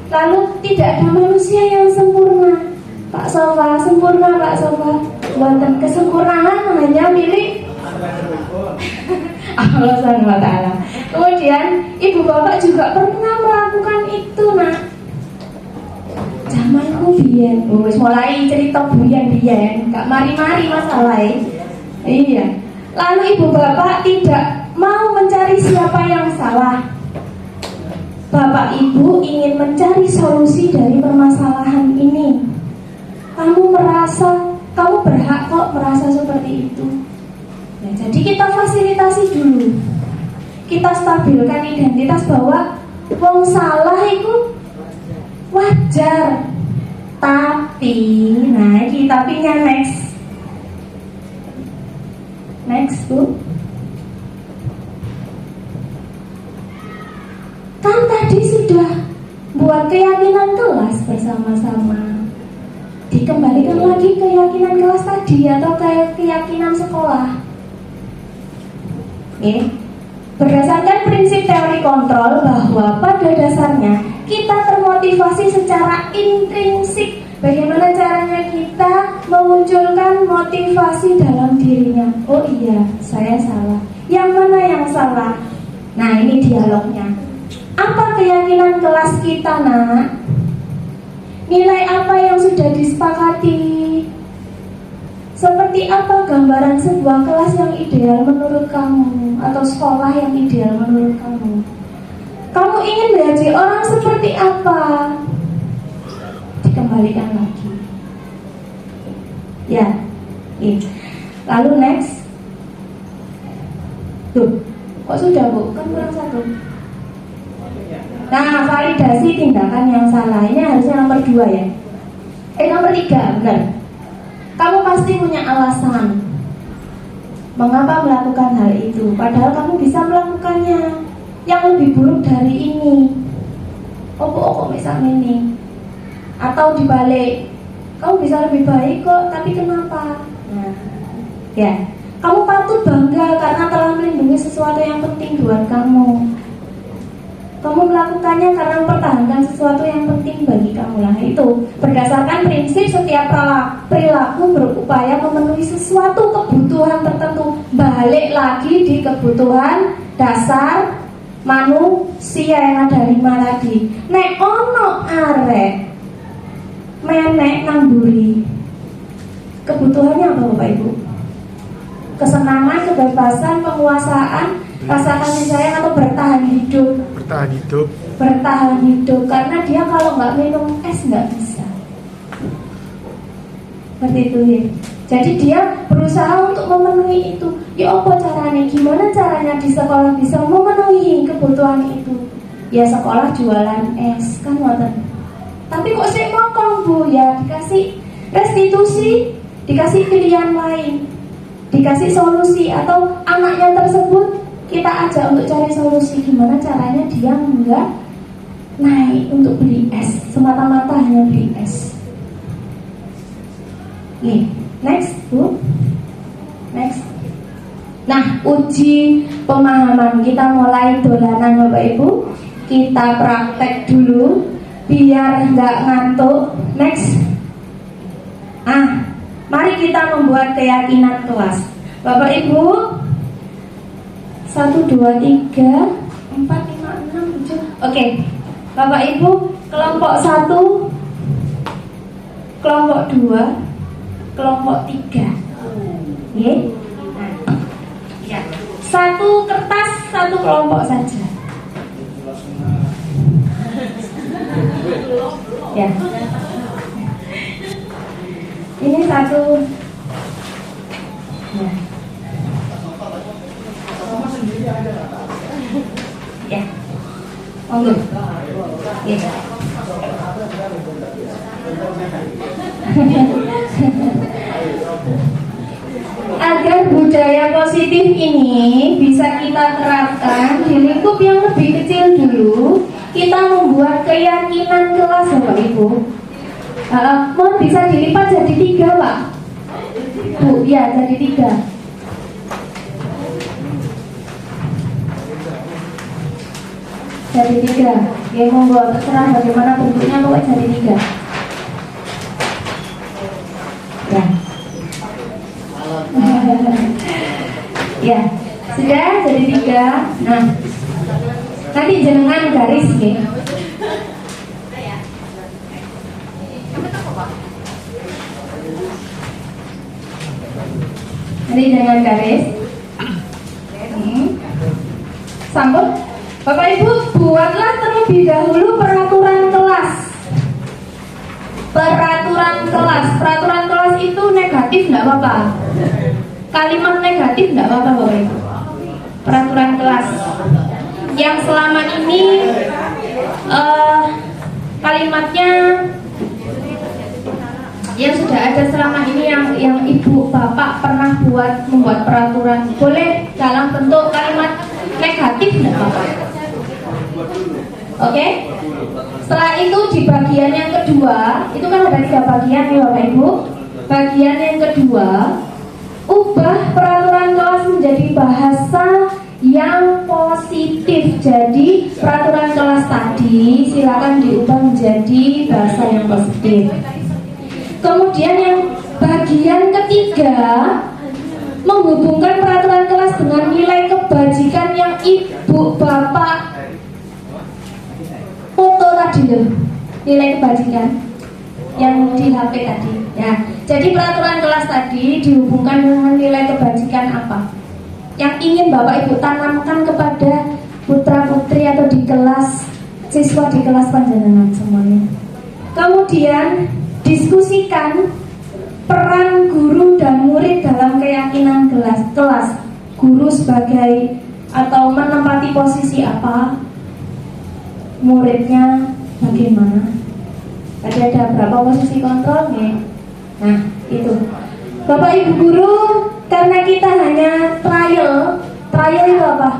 Lalu tidak ada manusia yang sempurna. Pak Sofa, sempurna Pak Sofa. Buatan kesempurnaan hanya milik Allah SWT. Kemudian ibu bapak juga pernah melakukan itu nak. Zamanku biyen, mulai cerita biyen, gak mari-mari masalah. Iya. Lalu ibu bapak tidak mau mencari siapa yang salah. Bapak ibu ingin mencari solusi dari permasalahan ini. Kamu berhak kok merasa seperti itu. Nah, jadi kita fasilitasi dulu. Kita stabilkan identitas bahwa wong salah itu wajar. Tapi, nah ini tapinya next Bu. Kan tadi sudah buat keyakinan kelas bersama-sama. Dikembalikan lagi keyakinan kelas tadi atau keyakinan sekolah. Oke. Berdasarkan prinsip teori kontrol bahwa pada dasarnya kita termotivasi secara intrinsik. Bagaimana caranya kita memunculkan motivasi dalam dirinya? Oh iya, saya salah. Yang mana yang salah? Nah ini dialognya. Apa keyakinan kelas kita nak? Nilai apa yang sudah disepakati? Seperti apa gambaran sebuah kelas yang ideal menurut kamu? Atau sekolah yang ideal menurut kamu? Kamu ingin belajar orang seperti apa? Dikembalikan lagi. Ya, lalu next. Tuh, kok sudah Bu? Kan kurang satu. Nah, validasi tindakan yang salah. Ini harusnya nomor 2 ya. Nomor 3, benar. Kamu pasti punya alasan mengapa melakukan hal itu. Padahal kamu bisa melakukannya yang lebih buruk dari ini. Kok misal ini. Atau dibalik, kamu bisa lebih baik kok, tapi kenapa? Nah, ya, kamu patut bangga karena telah melindungi sesuatu yang penting buat kamu. Kamu melakukannya karena mempertahankan sesuatu yang penting bagi kamu. Nah itu berdasarkan prinsip setiap perilaku berupaya memenuhi sesuatu kebutuhan tertentu. Balik lagi di kebutuhan dasar manusia yang ada 5 tadi. Nek ono arek menek namburi, kebutuhannya apa Bapak Ibu? Kesenangan, kebebasan, penguasaan, rasa kasih sayang atau bertahan hidup? Bertahan hidup karena dia kalau nggak minum es nggak bisa. Seperti itu ya. Jadi dia berusaha untuk memenuhi itu. Ya apa caranya? Gimana caranya di sekolah bisa memenuhi kebutuhan itu? Ya sekolah jualan es kan ngoten. Tapi kok sih mokong Bu? Ya dikasih restitusi, dikasih pilihan lain, dikasih solusi, atau anaknya tersebut kita ajak untuk cari solusi gimana caranya dia enggak naik untuk beli es, semata-mata hanya beli es. Nih, next Bu, next. Nah, uji pemahaman kita mulai dolanan Bapak Ibu. Kita praktek dulu biar enggak ngantuk. Next. Mari kita membuat keyakinan kelas. Bapak Ibu, 1, 2, 3, 4, 5, 6, 7. Oke, Bapak Ibu, kelompok 1, kelompok 2, kelompok 3. Ya. Nah, ya. 1 kertas, 1 kelompok saja. Ya. Ini 1. Ya. Ya. Monggo. Ya. Agar budaya positif ini bisa kita terapkan di lingkup yang lebih kecil dulu, kita membuat keyakinan kelas Bapak Ibu. Mau bisa dilipat jadi 3 Pak? Bu, ya jadi 3. Jadi 3. Ya monggo, terserah bagaimana bentuknya, pokoknya jadi 3. Ya. Ya, sudah jadi 3. Nah, nanti jenengan garis ya. Nanti dengan garis. Sambut. Bapak Ibu, buatlah terlebih dahulu peraturan kelas. Peraturan kelas. Peraturan kelas itu negatif enggak apa-apa. Kalimat negatif enggak apa-apa Bapak Ibu. Peraturan kelas yang selama ini kalimatnya yang sudah ada selama ini, yang ibu bapak pernah membuat peraturan, boleh dalam bentuk kalimat negatif enggak apa-apa. Oke? Setelah itu di bagian yang kedua, itu kan ada 3 bagian nih Bapak Ibu. Bagian yang kedua, ubah peraturan kelas menjadi bahasa yang positif. Jadi peraturan kelas tadi silakan diubah menjadi bahasa yang positif. Kemudian yang bagian ketiga, menghubungkan peraturan kelas dengan nilai kebajikan yang ibu bapak foto tadi loh, nilai kebajikan yang di HP tadi. Ya, jadi peraturan kelas tadi dihubungkan dengan nilai kebajikan apa yang ingin Bapak Ibu tanamkan kepada putra putri atau di kelas, siswa di kelas panjenengan semuanya. Kemudian diskusikan peran guru dan murid dalam keyakinan kelas. Guru sebagai atau menempati posisi apa, muridnya bagaimana. Tadi ada berapa posisi kontrolnya. Nah itu Bapak Ibu guru, karena kita hanya trial itu apa?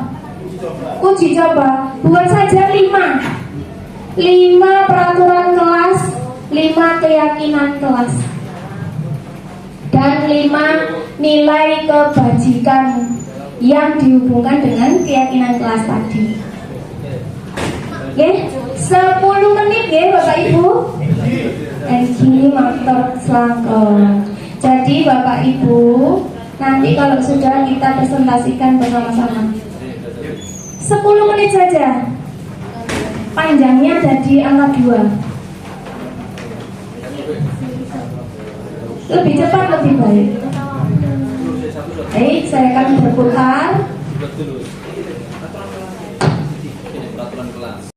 Uji coba. Buat saja 5 peraturan kelas, 5 keyakinan kelas, dan 5 nilai kebajikan yang dihubungkan dengan keyakinan kelas tadi. Nggih, 10 menit nggih Bapak Ibu. Gini motor selangkong. Jadi Bapak Ibu, nanti kalau sudah kita presentasikan bersama-sama 10 menit saja. Panjangnya jadi angka 2. Lebih cepat lebih baik. Baik, saya akan berputar. Peraturan kelas.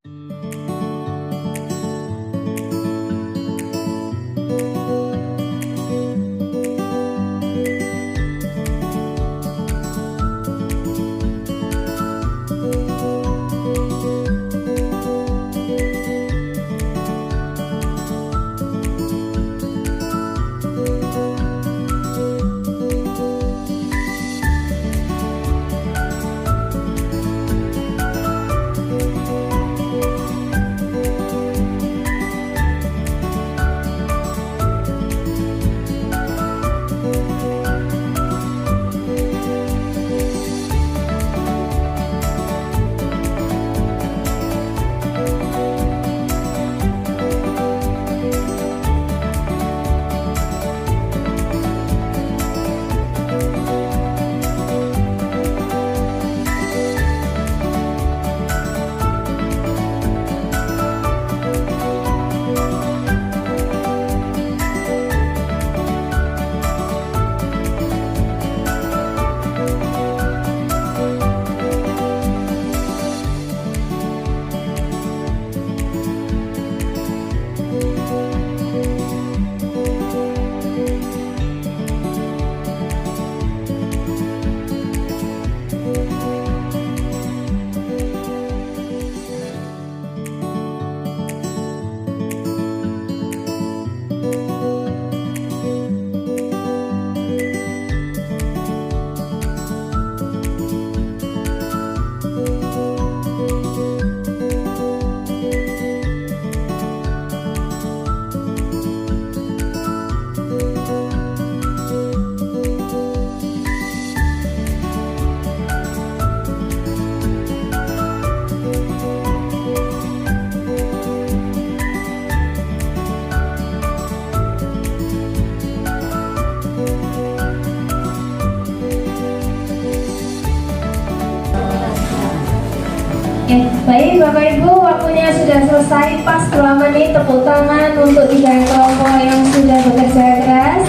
Baik Bapak Ibu, waktunya sudah selesai. Pas 2 menit, tepuk tangan untuk 3 kelompok yang sudah bekerja keras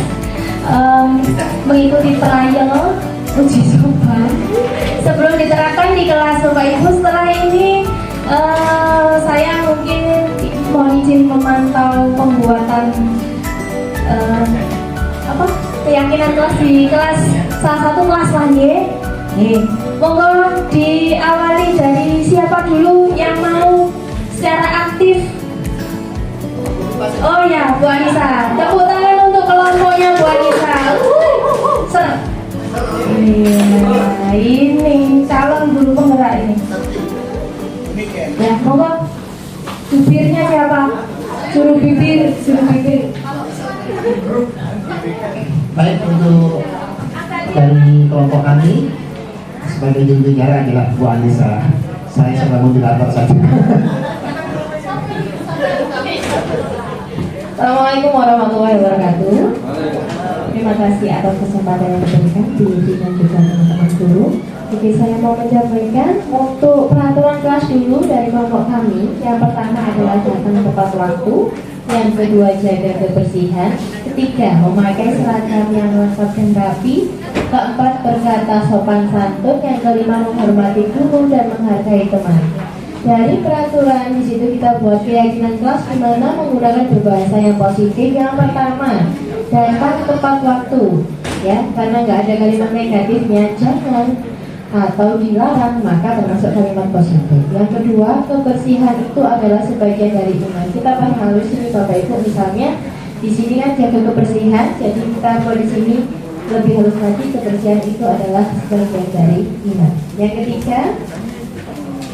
mengikuti trial uji coba. Sebelum diterapkan di kelas Bapak Ibu, setelah ini saya mungkin mohon izin memantau pembuatan keyakinan kelas di kelas salah satu kelas lagi. Monggo diawali dari siapa dulu yang mau secara aktif? Oh ya, Bu Anissa. Tepuk tangan untuk kelompoknya Bu Anissa. Nah, ini calon guru penggerak ini. Ya, monggo. Jubirnya siapa? Juru bibir. Baik, untuk dari kelompok kami sebagai juru bicara adalah Bu Anissa. Saya sebagai moderator saja. Assalamualaikum warahmatullahi wabarakatuh. Terima kasih atas kesempatan yang diberikan Ibu dan juga teman-teman guru. Jadi saya mau menyampaikan untuk peraturan kelas dulu dari kelompok kami. Yang pertama adalah datang tepat waktu. Yang kedua jaga kebersihan. Ketiga memakai seragam yang lengkap dan rapi. Keempat berkata sopan santun. Yang kelima menghormati guru dan menghargai teman. Dari peraturan di situ kita buat keyakinan kelas di mana menggunakan berbahasa yang positif. Yang pertama datang tepat waktu, ya, karena nggak ada kalimat negatifnya. Jangan atau dilarang, maka termasuk kalimat positif. Yang kedua, kebersihan itu adalah sebagian dari iman. Kita paham halus ini Bapak Ibu, misalnya di sini kan jaga kebersihan, jadi kita mau di sini lebih halus lagi, kebersihan itu adalah sebagian dari iman. Yang ketiga,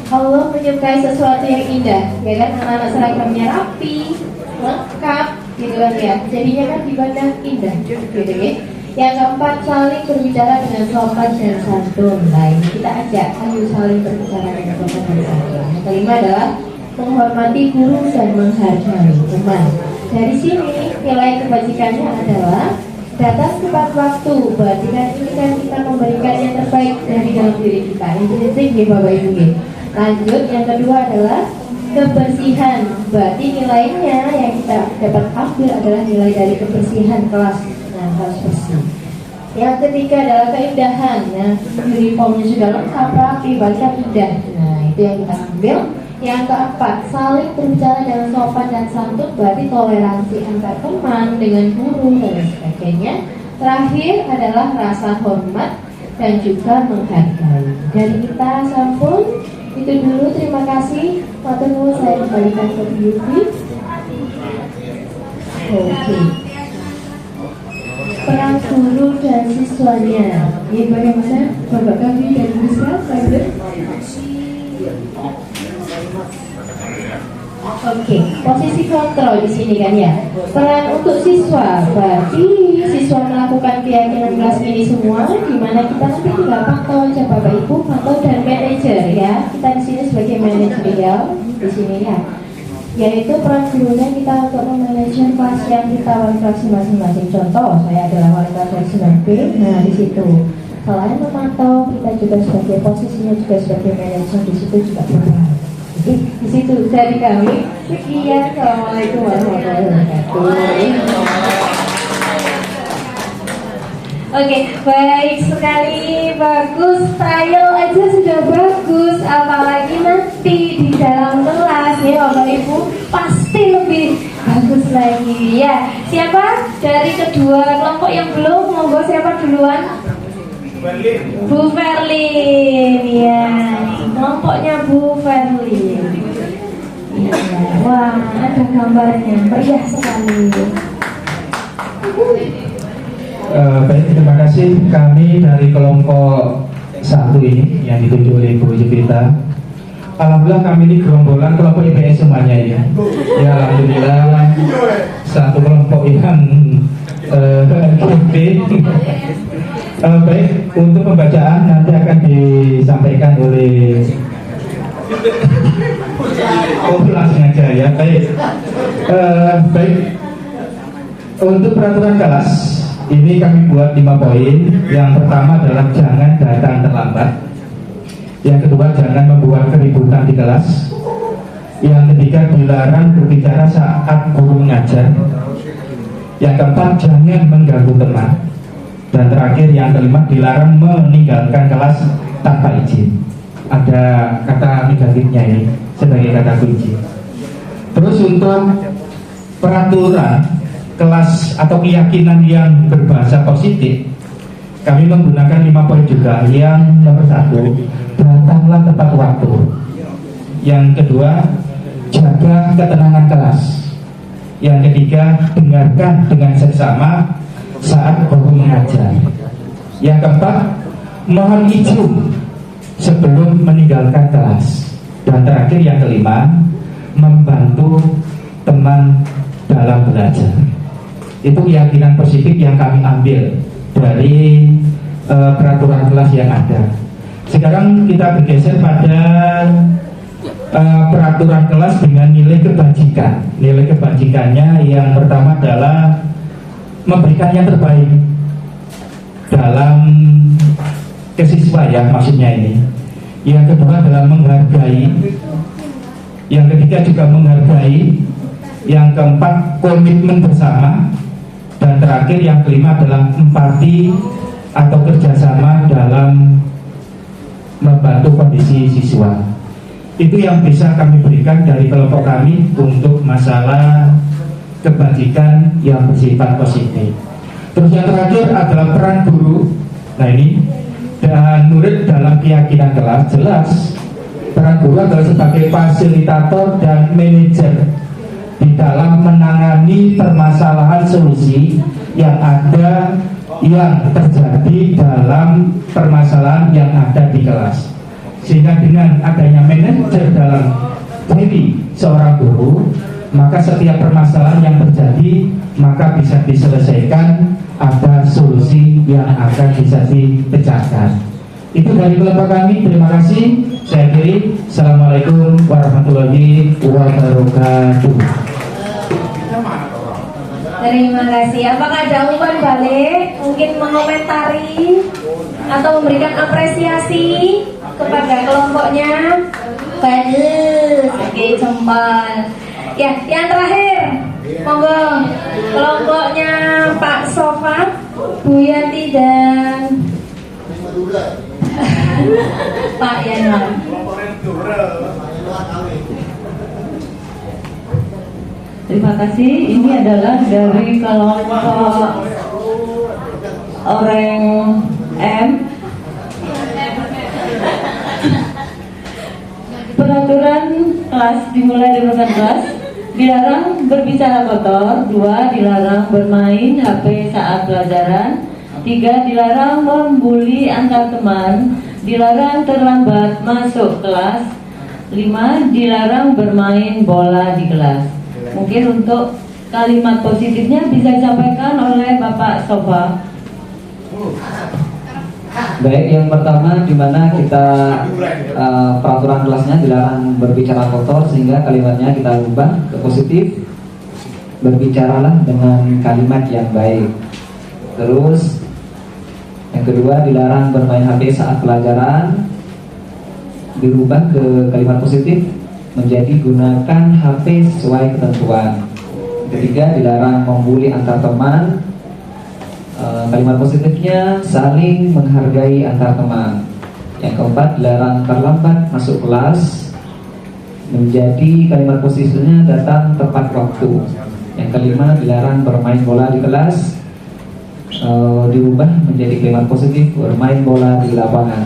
Allah menyukai sesuatu yang indah, ya kan, anak-anak seragamnya rapi, lengkap, gitu kan ya, jadinya kan dipandang indah, gitu ya. Yang keempat, saling berbicara dengan sopan dan santun. Nah ini kita ajak, ayo saling berbicara dengan sopan dan santun. Yang kelima adalah menghormati guru dan menghargai teman. Dari sini nilai kebajikannya adalah datang tepat waktu. Berarti kan ini kan kita memberikan yang terbaik dari dalam diri kita. Intrinsik ya Bapak Ibu. Lanjut, yang kedua adalah kebersihan. Berarti nilainya yang kita dapat ambil adalah nilai dari kebersihan kelas. Nah, harus bersih. Yang ketiga adalah keindahan. Nah, uniformnya sudah lengkap, rapi, bahkan indah. Nah, itu yang kita ambil. Yang keempat, saling berbicara dengan sopan dan santun. Berarti toleransi antar teman dengan guru dan sebagainya. Terakhir adalah rasa hormat dan juga menghargai. Dari kita sampun itu dulu, terima kasih. Matur nuwun, saya kembalikan ke Yudi. Oke. Peran guru dan siswanya. Ini bagaimana Bapak kami dan Bisa? Oke, posisi kontrol di sini kan ya. Peran untuk siswa, berarti siswa melakukan keyakinan kelas ini semua, di mana kita nanti tinggal pantau aja Bapak Ibu, pantau dan manajer ya. Kita di sini sebagai manajerial di sini ya. Yaitu peran gurunya kita untuk memanajer kelas yang kita wali kelas masing-masing. Contoh, saya adalah wali kelas dari 9B. Nah di situ selain memantau, kita juga sebagai posisinya juga sebagai manajer di situ juga berperan. Di situ dari kami. Sekian, assalamualaikum warahmatullahi wabarakatuh. Oke, baik sekali, bagus. Style aja sudah bagus, apalagi nanti di dalam kelas ya Bapak Ibu pasti lebih bagus lagi ya. Siapa dari kedua kelompok yang belum? Monggo, siapa duluan? Bu Verlin, ya, kelompoknya Bu Verlin. Ya, wah, ada gambarnya, meriah sekali. Baik, terima kasih. Kami dari kelompok 1 ini yang ditunjuk oleh Bu Jepita. Alhamdulillah kami ini gerombolan kelompok IPS semuanya ini. Ya alhamdulillah satu kelompok yang baik, untuk pembacaan nanti akan disampaikan oleh langsung aja ya. Baik, untuk peraturan kelas ini kami buat 5 poin. Yang pertama adalah jangan datang terlambat. Yang kedua, jangan membuat keributan di kelas. Yang ketiga, dilarang berbicara saat guru mengajar. Yang keempat, jangan mengganggu teman. Dan terakhir, yang kelima, dilarang meninggalkan kelas tanpa izin. Ada kata negatifnya ini sebagai kata kunci. Terus untuk peraturan kelas atau keyakinan yang berbahasa positif, kami menggunakan 5 poin juga. Yang nomor 1, datanglah tepat waktu. Yang kedua, jaga ketenangan kelas. Yang ketiga, dengarkan dengan seksama saat guru mengajar. Yang keempat, mohon izin sebelum meninggalkan kelas. Dan terakhir yang kelima, membantu teman dalam belajar. Itu keyakinan positif yang kami ambil dari peraturan kelas yang ada. Sekarang kita bergeser pada peraturan kelas dengan nilai kebajikan. Nilai kebajikannya yang pertama adalah memberikan yang terbaik dalam kesiswa ya, maksudnya ini. Yang kedua adalah menghargai. Yang ketiga juga menghargai. Yang keempat, komitmen bersama. Dan terakhir yang kelima adalah empati atau kerjasama dalam membantu kondisi siswa. Itu yang bisa kami berikan dari kelompok kami untuk masalah kebajikan yang bersifat positif. Terus yang terakhir adalah peran guru. Nah ini, dan murid dalam keyakinan kelas. Jelas peran guru adalah sebagai fasilitator dan manajer di dalam menangani permasalahan solusi yang ada, yang terjadi dalam permasalahan yang ada di kelas. Sehingga dengan adanya manajer dalam diri seorang guru, maka setiap permasalahan yang terjadi maka bisa diselesaikan, ada solusi yang akan bisa dipecahkan. Itu dari kelompok kami. Terima kasih. Saya akhiri. Assalamualaikum warahmatullahi wabarakatuh. Terima kasih. Apakah ada umpan balik? Mungkin mengomentari atau memberikan apresiasi kepada kelompoknya? Bagus, oke, jempol. Ya, yang terakhir, monggo kelompoknya Pak Sofa, Bu Yanti dan Pak Yanuar. Terima kasih. Ini adalah dari kelompok orang M. Peraturan kelas dimulai dari kelas. Dilarang berbicara kotor. 2. Dilarang bermain HP saat pelajaran. 3. Dilarang membuli antar teman. Dilarang terlambat masuk kelas. 5. Dilarang bermain bola di kelas. Mungkin untuk kalimat positifnya bisa disampaikan oleh Bapak Sofa. Baik, yang pertama di mana kita peraturan kelasnya dilarang berbicara kotor, sehingga kalimatnya kita ubah ke positif. Berbicaralah dengan kalimat yang baik. Terus yang kedua, dilarang bermain HP saat pelajaran, dirubah ke kalimat positif menjadi gunakan HP sesuai ketentuan. Ketiga, dilarang membuli antar teman. Kalimat positifnya saling menghargai antar teman. Yang keempat, dilarang terlambat masuk kelas, menjadi kalimat positifnya datang tepat waktu. Yang kelima, dilarang bermain bola di kelas, diubah menjadi kalimat positif bermain bola di lapangan.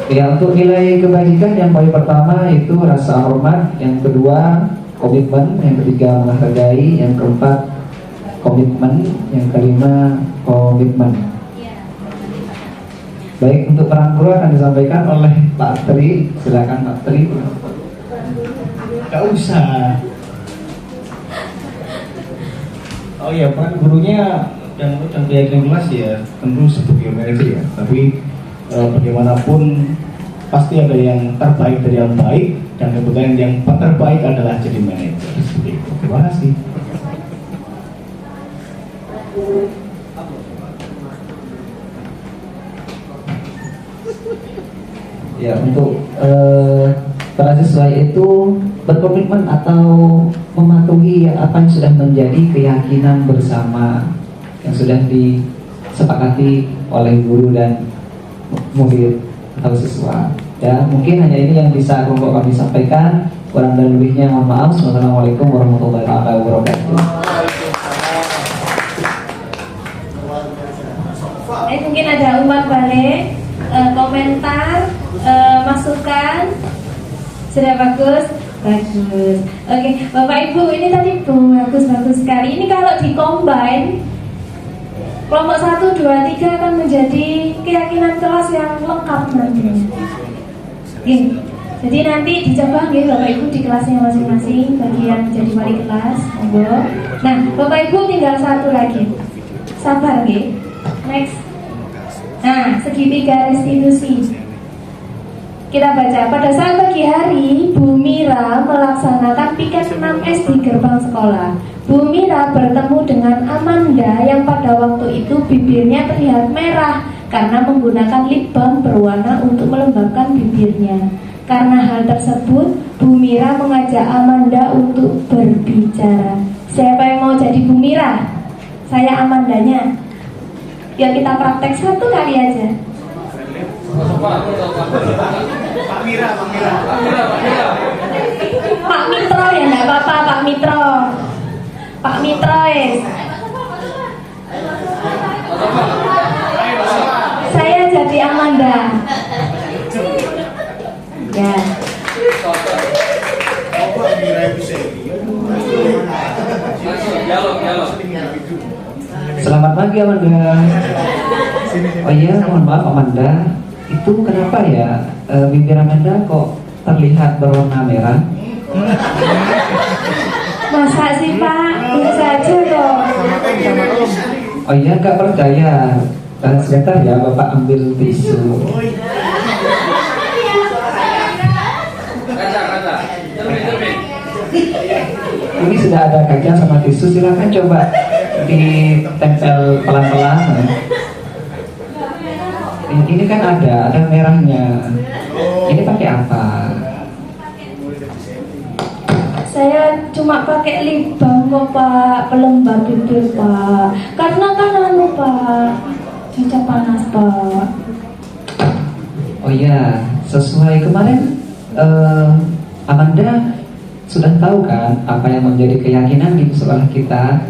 Ya, untuk nilai kebajikan yang paling pertama itu rasa hormat, yang kedua komitmen, yang ketiga menghargai, yang keempat komitmen, yang kelima komitmen. Baik, untuk peran guru akan disampaikan oleh Pak Tri. Silakan Pak Tri. Gak usah. Oh ya, peran gurunya yang keyakinan kelas ya tentu sebagai manajer ya. Tapi bagaimanapun pasti ada yang terbaik dari yang baik, dan kebetulan yang terbaik adalah jadi manajer. Seperti itu. Terima kasih. Ya, untuk para siswa itu berkomitmen atau mematuhi apa yang sudah menjadi keyakinan bersama yang sudah disepakati oleh guru dan murid atau siswa. Ya, mungkin hanya ini yang bisa kelompok kami sampaikan. Kurang dan lebihnya mohon maaf. Wassalamualaikum warahmatullahi wabarakatuh. Mungkin ada umpan balik, komentar, masukan. Sudah bagus? Bagus. Oke, Bapak Ibu, ini tadi bagus sekali. Ini kalau dikombine, kelompok 1, 2, 3 akan menjadi keyakinan kelas yang lengkap nantinya. Jadi nanti dicoba Bapak Ibu di kelasnya masing-masing, bagi yang jadi wali kelas, monggo. Nah, Bapak Ibu tinggal satu lagi. Sabar next. Nah, segitiga restitusi. Kita baca, pada saat pagi hari, Bu Mira melaksanakan piket 6S di gerbang sekolah. Bu Mira bertemu dengan Amanda yang pada waktu itu bibirnya terlihat merah karena menggunakan lip balm berwarna untuk melembabkan bibirnya. Karena hal tersebut, Bu Mira mengajak Amanda untuk berbicara. Siapa yang mau jadi Bu Mira? Saya Amandanya. Ya, kita praktek satu kali aja. Pak Mitro ya, enggak apa-apa Pak Mitro. Pak Mitro Saya jadi Amanda. Ya. Selamat pagi Amanda. Oh iya, mohon maaf Amanda, itu kenapa ya bibir Amanda kok terlihat berwarna merah? Masa sih Pak? Biasa aja kok. Oh iya, nggak percaya. Sebentar ya, Bapak ambil tisu. ini sudah ada kajian sama tisu, silakan coba ditempel pelan-pelan. Ini kan ada merahnya. Ini pakai apa? Saya cuma pakai lip balm kok Pak, pelembab bibir Pak. Karena kan Pak, cuaca panas Pak. Oh iya, sesuai kemarin Amanda sudah tahu kan apa yang menjadi keyakinan di sekolah kita?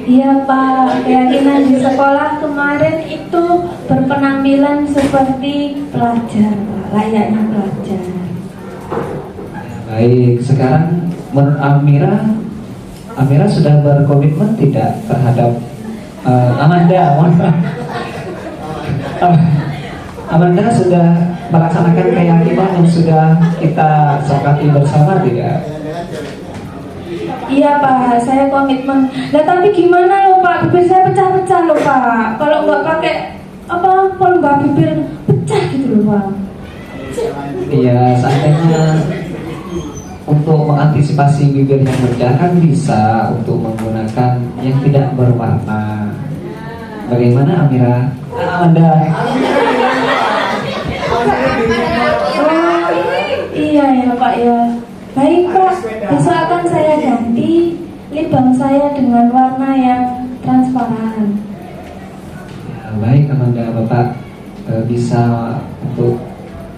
Iya Pak, keyakinan di sekolah kemarin itu berpenampilan seperti pelajar Pak, layaknya pelajar. Baik, sekarang menurut Amira sudah berkomitmen tidak terhadap Amanda? Amanda sudah melaksanakan keyakinan yang sudah kita sepakati bersama tidak? Iya Pak, saya komitmen. Nah tapi gimana loh Pak, bibir saya pecah-pecah loh Pak. Kalau nggak pakai pelembab bibir pecah gitu loh Pak. Iya, seandainya untuk mengantisipasi bibir yang pecah kan bisa untuk menggunakan yang tidak berwarna. Bagaimana Amanda? Oh, iya ya Pak ya. Baik Pak, besok akan saya ganti lip balm saya dengan warna yang transparan. Ya, baik Amanda, Bapak bisa untuk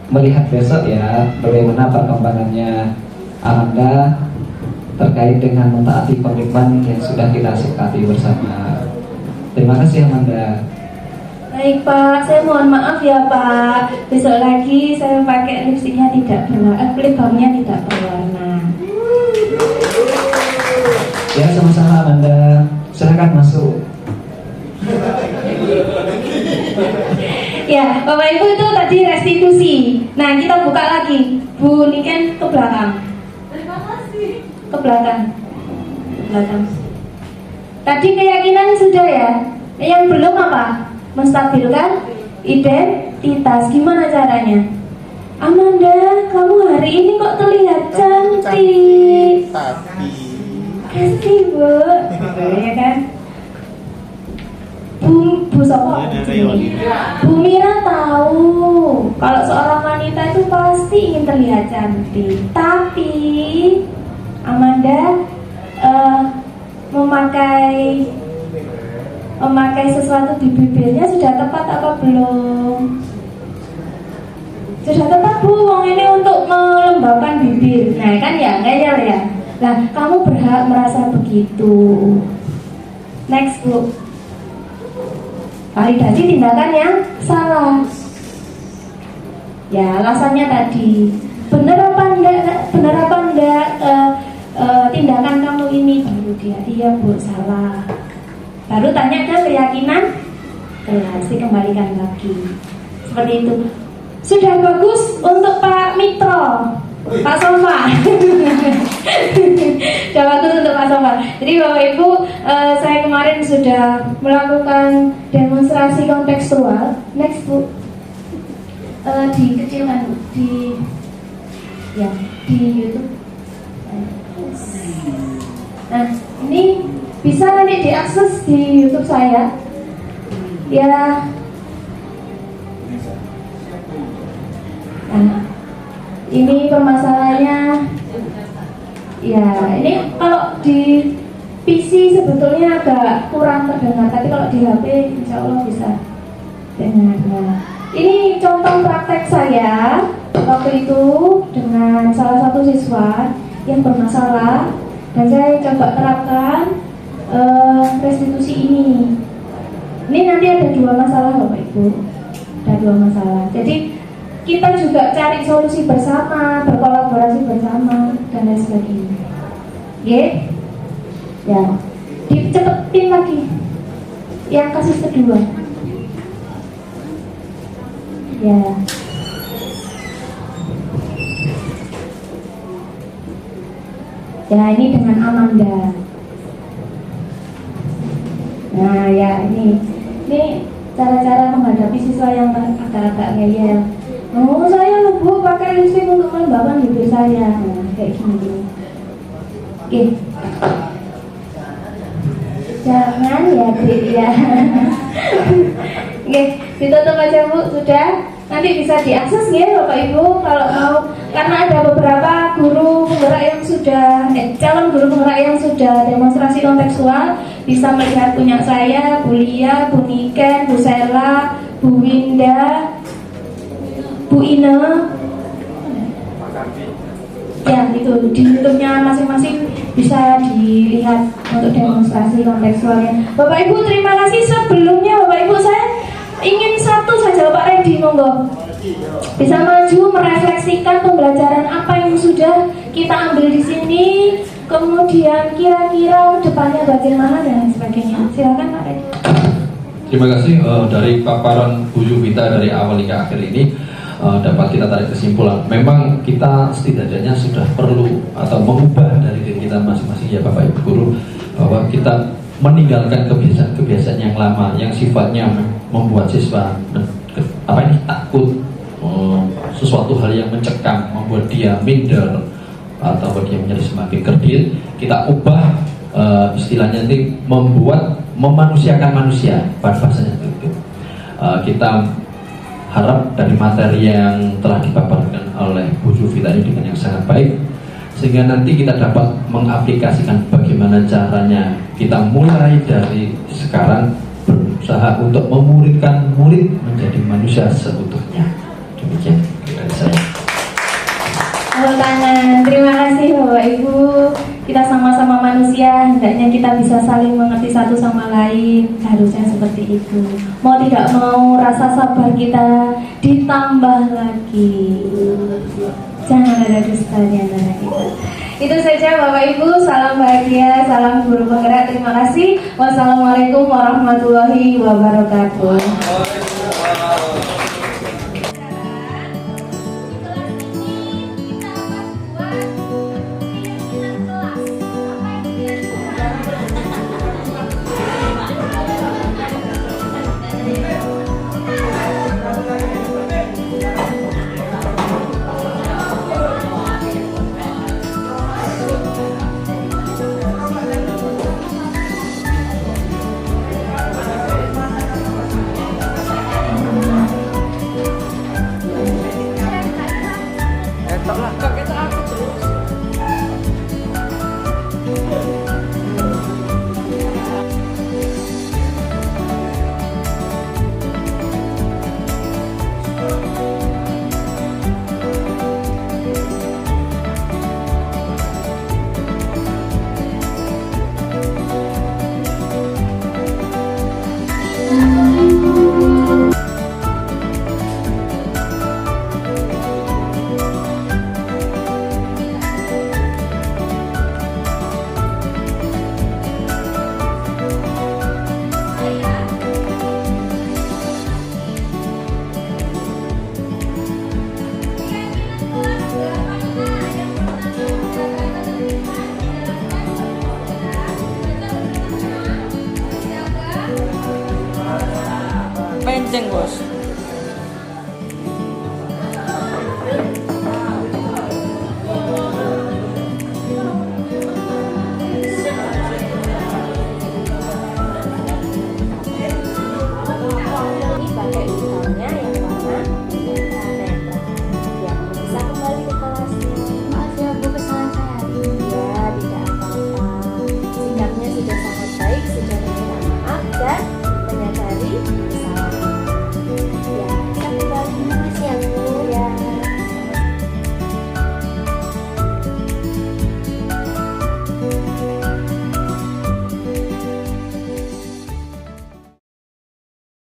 melihat besok ya bagaimana perkembangannya Amanda terkait dengan mentaati komitmen yang sudah kita sepakati bersama. Terima kasih Amanda. Baik Pak, saya mohon maaf ya Pak. Besok lagi saya pakai lipstiknya tidak berwarna, lip balmnya tidak berwarna. Ya sama-sama Amanda, silakan masuk. Ya, Bapak Ibu itu tadi restitusi. Nah, kita buka lagi. Bu Niken ke belakang. Terima kasih. Ke belakang. Ke belakang. Tadi keyakinan sudah ya. Yang belum apa? Menstabilkan identitas. Gimana caranya? Amanda, kamu hari ini kok terlihat cantik. Kasih Bu. Ya kan? Bu Sopo, Bu Mira tahu kalau seorang wanita itu pasti ingin terlihat cantik. Tapi Amanda memakai sesuatu di bibirnya sudah tepat apa belum? Sudah tepat Bu, wong ini untuk melembabkan bibir. Nah kan ya, ngeyel ya. Nah kamu berhak merasa begitu. Next Bu. Validasi tindakan yang salah. Ya alasannya tadi benar apa enggak tindakan kamu ini? Baru dia iya Bu salah. Baru tanya ke keyakinan kelas, dikembalikan lagi seperti itu. Sudah bagus untuk Pak Mitro, Pak Sofa. Sudah bagus untuk Pak Sofa. Jadi Bapak Ibu, saya kemarin sudah melakukan demonstrasi kontekstual. Next Bu, dikecilkan Bu, di YouTube. Nah ini bisa nanti diakses di YouTube saya. Ya. Nah, ini permasalahannya. Ya, ini kalau di PC sebetulnya agak kurang terdengar, tapi kalau di HP insya Allah bisa dengar. Nah, ini contoh praktek saya waktu itu dengan salah satu siswa yang bermasalah, dan saya coba terapkan restitusi ini. Ini nanti ada 2 masalah Bapak Ibu, ada 2 masalah. Jadi kita juga cari solusi bersama, berkolaborasi bersama dan lain sebagainya. Ya, dicepetin lagi. Yang kasus kedua. Ya. Ya ini dengan Amanda. Nah ya ini cara-cara menghadapi siswa yang agak-agak ngeyel. Oh saya lupa pakai lipstick untuk melembabkan bibir saya. Nah kayak gini. Oke. Jangan ya Dek ya. Oke, ditutup aja Bu, sudah. Nanti bisa diakses ya Bapak Ibu kalau mau, karena ada beberapa guru penggerak yang sudah calon guru penggerak yang sudah demonstrasi kontekstual, bisa melihat punya saya, Bu Lia, Bu Niken, Bu Sela, Bu Winda, Bu Ine. Ya itu di YouTube-nya masing-masing bisa dilihat untuk demonstrasi kontekstualnya. Bapak Ibu terima kasih. Sebelumnya Bapak Ibu saya ingin satu saja Pak Redi, monggo bisa maju merefleksikan pembelajaran apa yang sudah kita ambil di sini, kemudian kira-kira depannya bagaimana dan lain sebagainya. Silakan Pak Redi. Terima kasih. Dari paparan Bu Yuvita dari awal hingga akhir ini dapat kita tarik kesimpulan, memang kita setidaknya sudah perlu atau mengubah dari diri kita masing-masing ya Bapak Ibu guru, bahwa kita meninggalkan kebiasaan-kebiasaan yang lama yang sifatnya membuat siswa takut, sesuatu hal yang mencekam, membuat dia minder atau dia menjadi semakin kerdil. Kita ubah istilahnya nanti memanusiakan manusia, bahasanya itu. Kita harap dari materi yang telah dipaparkan oleh Bu Yuvita ini dengan yang sangat baik, sehingga nanti kita dapat mengaplikasikan bagaimana caranya kita mulai dari sekarang berusaha untuk memuridkan murid menjadi manusia seutuhnya. Demikian dari saya. Tepuk tangan. Terima kasih Bapak Ibu. Kita sama-sama manusia, hendaknya kita bisa saling mengerti satu sama lain. Harusnya seperti itu. Mau tidak mau rasa sabar kita ditambah lagi. Jangan ada dusta di antara kita. Itu saja Bapak Ibu. Salam bahagia, salam guru penggerak. Terima kasih. Wassalamualaikum warahmatullahi wabarakatuh.